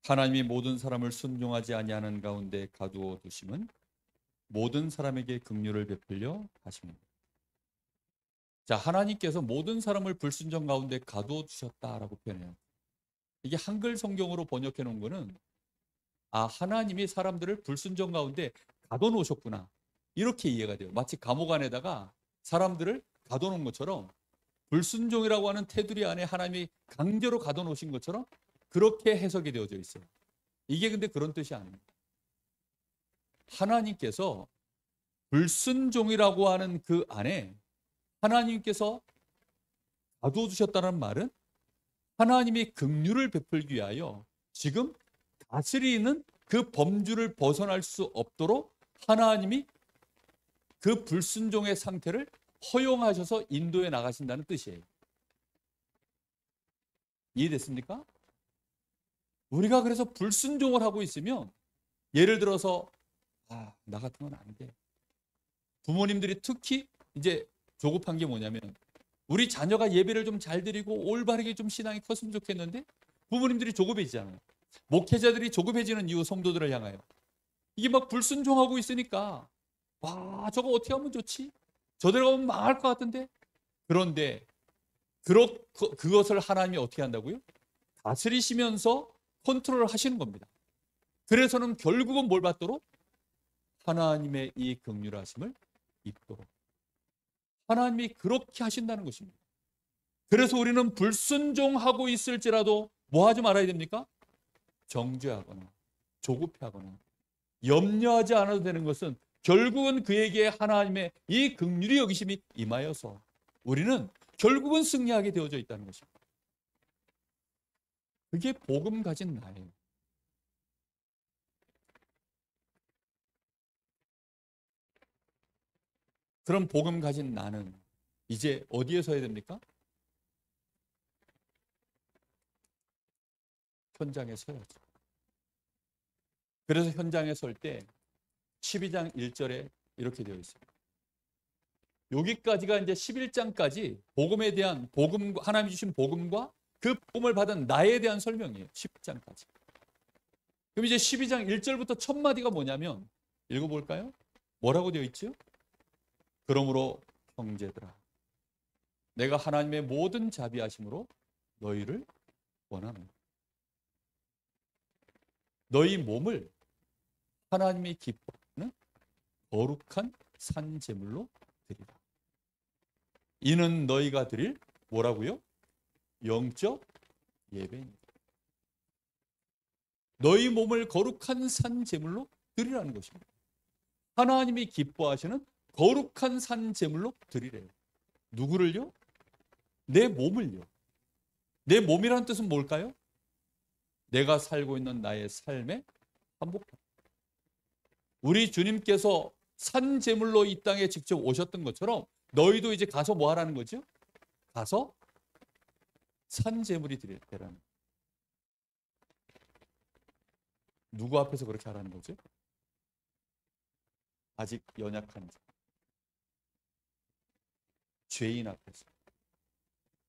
하나님이 모든 사람을 순종하지 아니하는 가운데 가두어 두심은 모든 사람에게 긍휼을 베풀려 하십니다. 자, 하나님께서 모든 사람을 불순종 가운데 가두어 두셨다라고 표현해요. 이게 한글 성경으로 번역해 놓은 거는 하나님이 사람들을 불순종 가운데 가둬 놓으셨구나. 이렇게 이해가 돼요. 마치 감옥 안에다가 사람들을 가둬놓은 것처럼, 불순종이라고 하는 테두리 안에 하나님이 강제로 가둬놓으신 것처럼 그렇게 해석이 되어져 있어요. 이게 근데 그런 뜻이 아닙니다. 하나님께서 불순종이라고 하는 그 안에 하나님께서 가둬두셨다는 말은 하나님이 긍휼을 베풀기 위하여 지금 다스리는 그 범주를 벗어날 수 없도록 하나님이 그 불순종의 상태를 허용하셔서 인도해 나가신다는 뜻이에요. 이해됐습니까? 우리가 그래서 불순종을 하고 있으면, 예를 들어서 나 같은 건 안 돼. 부모님들이 특히 이제 조급한 게 뭐냐면, 우리 자녀가 예배를 좀 잘 드리고 올바르게 좀 신앙이 컸으면 좋겠는데 부모님들이 조급해지잖아요. 목회자들이 조급해지는 이유, 성도들을 향하여 이게 막 불순종하고 있으니까, 저거 어떻게 하면 좋지? 저대로 가면 망할 것 같은데. 그런데 그것을 하나님이 어떻게 한다고요? 다스리시면서 컨트롤을 하시는 겁니다. 그래서는 결국은 뭘 받도록? 하나님의 이 긍휼하심을 입도록 하나님이 그렇게 하신다는 것입니다. 그래서 우리는 불순종하고 있을지라도 뭐 하지 말아야 됩니까? 정죄하거나 조급해하거나 염려하지 않아도 되는 것은, 결국은 그에게 하나님의 이 긍휼이 여기심이 임하여서 우리는 결국은 승리하게 되어져 있다는 것입니다. 그게 복음 가진 나예요. 그럼 복음 가진 나는 이제 어디에 서야 됩니까? 현장에 서야죠. 그래서 현장에 설 때 12장 1절에 이렇게 되어 있습니다. 여기까지가 이제 11장까지 복음에 대한, 하나님이 주신 복음과 그 복음을 받은 나에 대한 설명이에요. 10장까지. 그럼 이제 12장 1절부터 첫 마디가 뭐냐면, 읽어볼까요? 뭐라고 되어 있죠? 그러므로 형제들아, 내가 하나님의 모든 자비하심으로 너희를 원하노니 너희 몸을 하나님이 기뻐하는 거룩한 산 제물로 드리라. 이는 너희가 드릴 뭐라고요? 영적 예배입니다. 너희 몸을 거룩한 산 제물로 드리라는 것입니다. 하나님이 기뻐하시는 거룩한 산 제물로 드리래요. 누구를요? 내 몸을요. 내 몸이라는 뜻은 뭘까요? 내가 살고 있는 나의 삶의 한복판. 우리 주님께서 산 제물로 이 땅에 직접 오셨던 것처럼 너희도 이제 가서 뭐 하라는 거죠? 가서 산 제물이 되라는. 누구 앞에서 그렇게 하라는 거죠? 아직 연약한 자, 죄인 앞에서,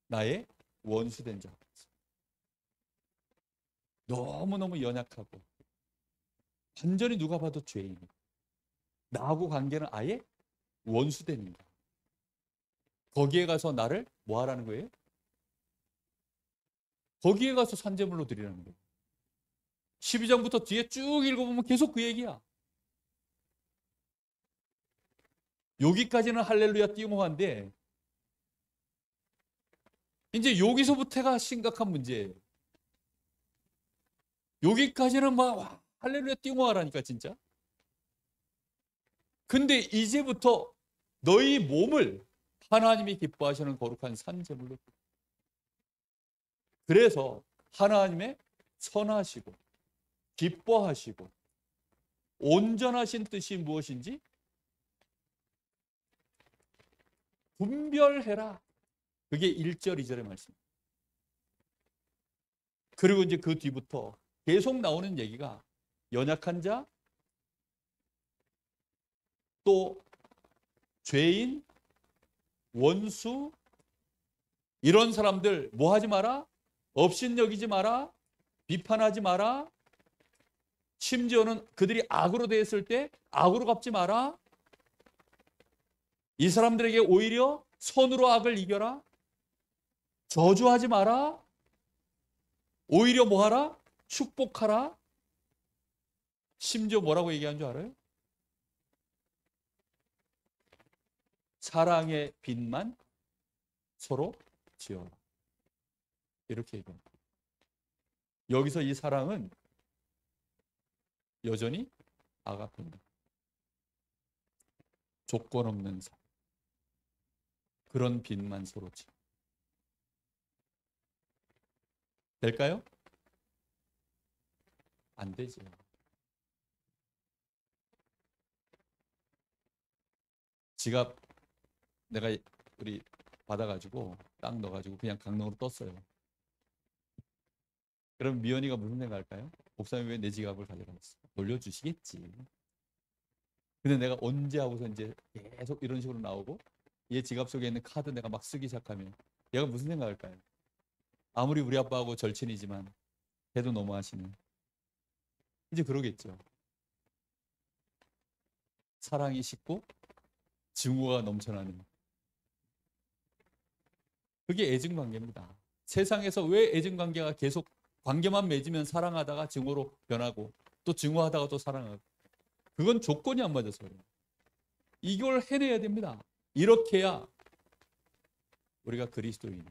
나의 원수된 자 앞에서, 너무너무 연약하고 완전히 누가 봐도 죄인, 나하고 관계는 아예 원수된 자, 거기에 가서 나를 뭐 하라는 거예요? 거기에 가서 산제물로 드리라는 거예요. 12장부터 뒤에 쭉 읽어보면 계속 그 얘기야. 여기까지는 할렐루야 띄용한데 이제 여기서부터가 심각한 문제예요. 여기까지는 막 할렐루야 띄용하라니까 진짜. 근데 이제부터 너희 몸을 하나님이 기뻐하시는 거룩한 산제물로. 그래서 하나님의 선하시고 기뻐하시고 온전하신 뜻이 무엇인지 분별해라. 그게 1절, 2절의 말씀입니다. 그리고 이제 그 뒤부터 계속 나오는 얘기가 연약한 자, 또 죄인, 원수, 이런 사람들 뭐 하지 마라? 업신여기지 마라. 비판하지 마라. 심지어는 그들이 악으로 대했을 때 악으로 갚지 마라. 이 사람들에게 오히려 선으로 악을 이겨라. 저주하지 마라. 오히려 뭐 하라? 축복하라. 심지어 뭐라고 얘기한 줄 알아요? 사랑의 빛만 서로 지어라. 이렇게 얘기합니다. 여기서 이 사랑은 여전히 아가페입니다. 조건 없는 사랑. 그런 빛만 서로 지어. 될까요? 안 되죠. 지갑 내가 우리 받아가지고 딱 넣어가지고 그냥 강릉으로 떴어요. 그럼 미연이가 무슨 생각할까요? 목사님 왜 내 지갑을 가져갔어? 돌려주시겠지. 근데 내가 언제 하고서 이제 계속 이런 식으로 나오고 얘 지갑 속에 있는 카드 내가 막 쓰기 시작하면 얘가 무슨 생각할까요? 아무리 우리 아빠하고 절친이지만 걔도 너무하시네. 이제 그러겠죠. 사랑이 식고 증오가 넘쳐나는, 그게 애증관계입니다. 세상에서 왜 애증관계가 계속 관계만 맺으면 사랑하다가 증오로 변하고 또 증오하다가 또 사랑하고, 그건 조건이 안 맞아서 그래요. 이걸 해내야 됩니다. 이렇게 해야 우리가 그리스도인이에요.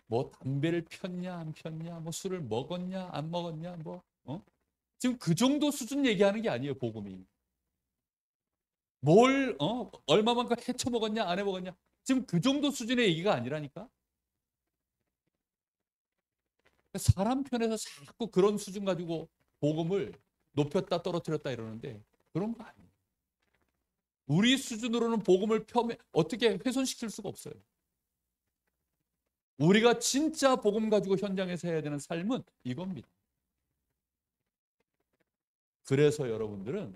뭐 담배를 폈냐 안 폈냐, 뭐 술을 먹었냐 안 먹었냐, 지금 그 정도 수준 얘기하는 게 아니에요. 복음이 뭘 얼마만큼 해쳐 먹었냐 안 해 먹었냐, 지금 그 정도 수준의 얘기가 아니라니까. 사람 편에서 자꾸 그런 수준 가지고 복음을 높였다 떨어뜨렸다 이러는데 그런 거 아니에요. 우리 수준으로는 복음을 어떻게 훼손시킬 수가 없어요. 우리가 진짜 복음 가지고 현장에서 해야 되는 삶은 이겁니다. 그래서 여러분들은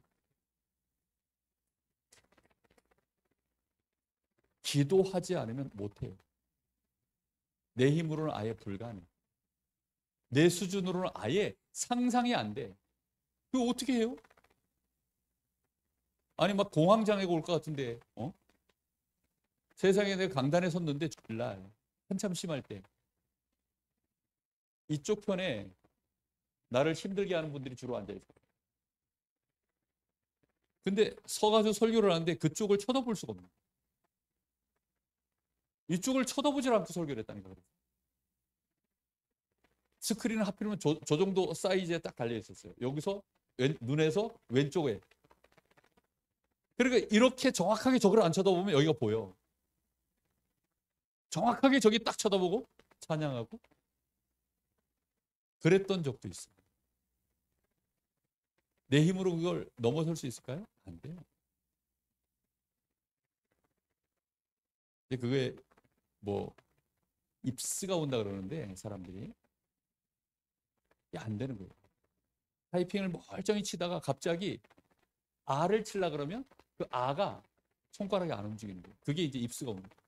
기도하지 않으면 못해요. 내 힘으로는 아예 불가능해. 내 수준으로는 아예 상상이 안 돼. 그거 어떻게 해요? 아니 막 공황장애가 올 것 같은데, 세상에 내가 강단에 섰는데 주일날 한참 심할 때 이쪽 편에 나를 힘들게 하는 분들이 주로 앉아 있어요. 근데 서가지고 설교를 하는데 그쪽을 쳐다볼 수가 없는 거예요. 이쪽을 쳐다보질 않고 설교를 했다니까. 스크린은 하필이면 저 정도 사이즈에 딱 달려 있었어요. 여기서 눈에서 왼쪽에. 그러니까 이렇게 정확하게 저걸 안 쳐다보면 여기가 보여. 정확하게 저기 딱 쳐다보고 찬양하고 그랬던 적도 있어요. 내 힘으로 그걸 넘어설 수 있을까요? 안 돼요. 근데 그게 뭐 입스가 온다 그러는데 사람들이 안 되는 거예요. 타이핑을 멀쩡히 치다가 갑자기 R을 치려 그러면 그 R가 손가락이 안 움직이는 거예요. 그게 이제 입스가 오는 거예요.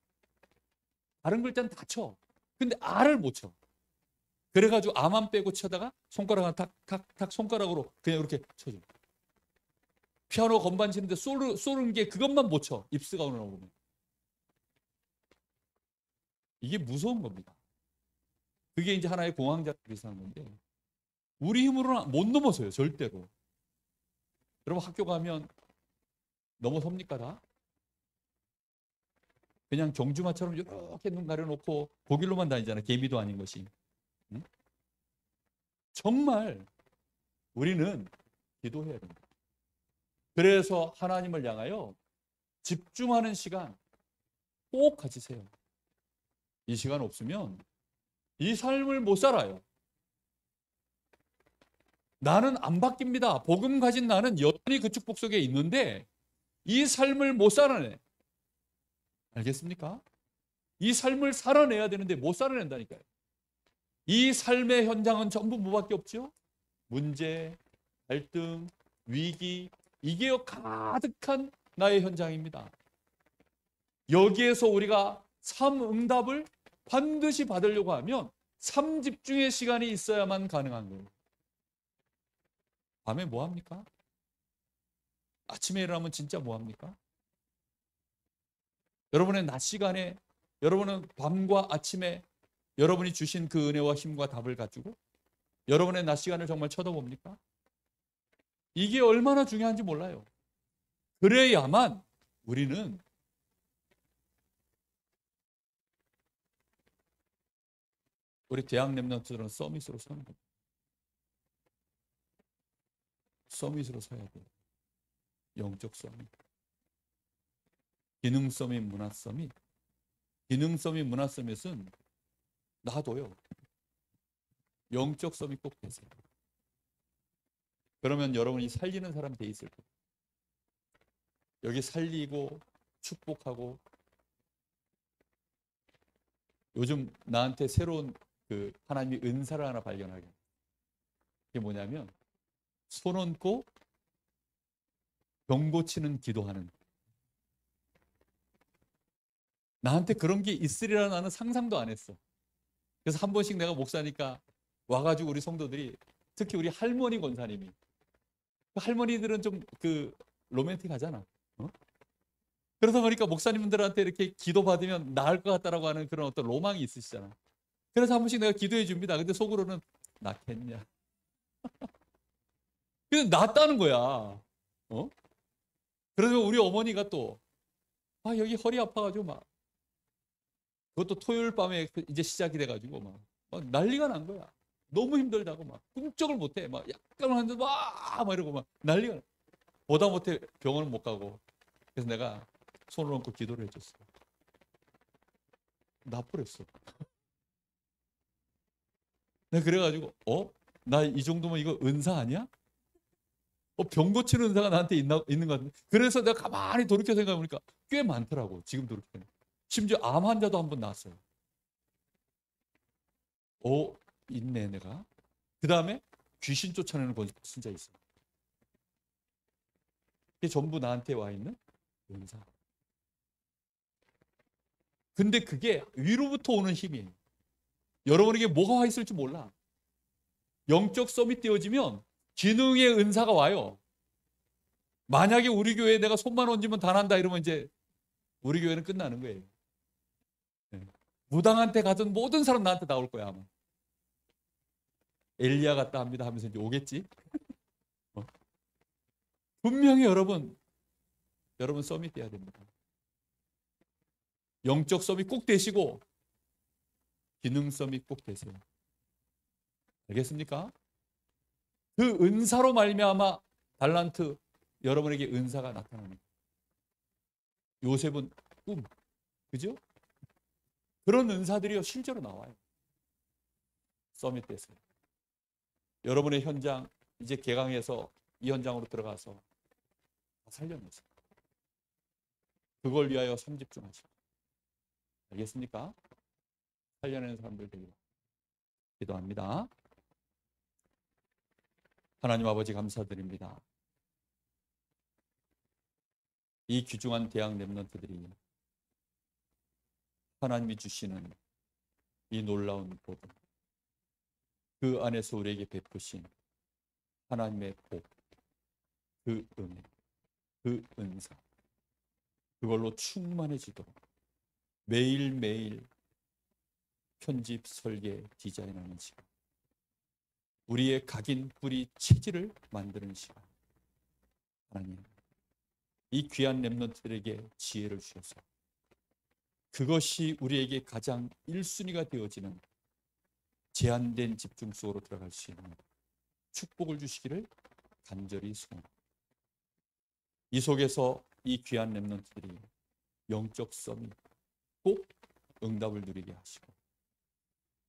다른 글자는 다 쳐. 근데 R을 못 쳐. 그래가지고 R만 빼고 쳐다가 손가락을 탁탁탁 손가락으로 그냥 이렇게 쳐줘. 피아노 건반 치는데 쏘는 게 그것만 못 쳐. 입스가 오는 거 보면. 이게 무서운 겁니다. 그게 이제 하나의 공황장애 비슷한 건데 우리 힘으로는 못 넘어서요. 절대로. 여러분 학교 가면 넘어섭니까 다? 그냥 경주마처럼 이렇게 눈 가려놓고 거길로만 다니잖아요. 개미도 아닌 것이. 응? 정말 우리는 기도해야 됩니다. 그래서 하나님을 향하여 집중하는 시간 꼭 가지세요. 이 시간 없으면 이 삶을 못 살아요. 나는 안 바뀝니다. 복음 가진 나는 여전히 그 축복 속에 있는데 이 삶을 못 살아내. 알겠습니까? 이 삶을 살아내야 되는데 못 살아낸다니까요. 이 삶의 현장은 전부 뭐밖에 없죠? 문제, 갈등, 위기, 이게 가득한 나의 현장입니다. 여기에서 우리가 삶 응답을 반드시 받으려고 하면 삶 집중의 시간이 있어야만 가능한 거예요. 밤에 뭐 합니까? 아침에 일어나면 진짜 뭐 합니까? 여러분의 낮 시간에, 여러분은 밤과 아침에 여러분이 주신 그 은혜와 힘과 답을 가지고 여러분의 낮 시간을 정말 쳐다봅니까? 이게 얼마나 중요한지 몰라요. 그래야만 우리는 우리 대학 랩런트들은 서밋으로 서는 거예요. 서밋으로 서야 돼요. 영적 서밋. 기능 서밋, 문화 서밋. 기능 서밋, 문화 서밋은 놔둬요. 영적 서밋 꼭 되세요. 그러면 여러분이 살리는 사람 돼 있을 거예요. 여기 살리고 축복하고. 요즘 나한테 새로운 그 하나님의 은사를 하나 발견하게. 그게 뭐냐면 손 얹고 병 고치는 기도하는. 나한테 그런 게 있으리라 나는 상상도 안 했어. 그래서 한 번씩 내가 목사니까 와가지고 우리 성도들이, 특히 우리 할머니 권사님이, 할머니들은 좀 그 로맨틱하잖아. 어? 그러다 보니까 목사님들한테 이렇게 기도 받으면 나을 것 같다라고 하는 그런 어떤 로망이 있으시잖아. 그래서 한 번씩 내가 기도해 줍니다. 근데 속으로는 낫겠냐. 근데 낫다는 거야. 어? 그러면 우리 어머니가 또, 여기 허리 아파가지고 막, 그것도 토요일 밤에 이제 시작이 돼가지고 막 난리가 난 거야. 너무 힘들다고 막 꿈쩍을 못해. 막 약간 하는데 막 이러고 막 난리가 나. 보다 못해 병원을 못 가고. 그래서 내가 손을 얹고 기도를 해줬어. 나쁘랬어. 내가 그래가지고 나 이 정도면 이거 은사 아니야? 병 고치는 은사가 나한테 있는 것 같은데. 그래서 내가 가만히 돌이켜 생각해보니까 꽤 많더라고. 지금 돌이켜. 심지어 암 환자도 한 번 나왔어요. 있네 내가. 그 다음에 귀신 쫓아내는 건 진짜 있어. 이게 전부 나한테 와 있는 은사. 근데 그게 위로부터 오는 힘이에요. 여러분에게 뭐가 와 있을지 몰라. 영적 서밋 되어지면 기능의 은사가 와요. 만약에 우리 교회에 내가 손만 얹으면 다 난다 이러면 이제 우리 교회는 끝나는 거예요. 네. 무당한테 가던 모든 사람 나한테 나올 거야 아마. 엘리야 같다 합니다 하면서 이제 오겠지. 분명히 여러분 서밋 돼야 됩니다. 영적 서밋 꼭 되시고 기능 서밋 꼭 되세요. 알겠습니까? 그 은사로 말미암아 달란트, 여러분에게 은사가 나타납니다. 요셉은 꿈, 그죠? 그런 은사들이 실제로 나와요. 서밋 때서요. 여러분의 현장 이제 개강해서 이 현장으로 들어가서 살려내세요. 그걸 위하여 삼집중하시고. 알겠습니까? 살려내는 사람들 되기를 기도합니다. 하나님 아버지 감사드립니다. 이 귀중한 대학 랩런트들이 하나님이 주시는 이 놀라운 복음, 그 안에서 우리에게 베푸신 하나님의 복, 그 은혜, 그 은사, 그걸로 충만해지도록 매일매일 편집, 설계, 디자인하는 시간, 우리의 각인, 뿌리, 체질을 만드는 시간, 하나님 이 귀한 랩런트들에게 지혜를 주셔서 그것이 우리에게 가장 1순위가 되어지는 제한된 집중 속으로 들어갈 수 있는 축복을 주시기를 간절히 소원합니다. 이 속에서 이 귀한 랩런트들이 영적 썸이 꼭 응답을 누리게 하시고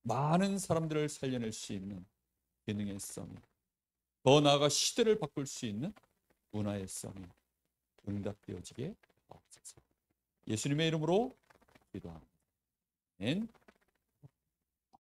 많은 사람들을 살려낼 수 있는 기능의 썸이, 더 나아가 시대를 바꿀 수 있는 문화의 썸이 응답되어지게 하옵소서. 예수님의 이름으로 기도합니다. 아멘.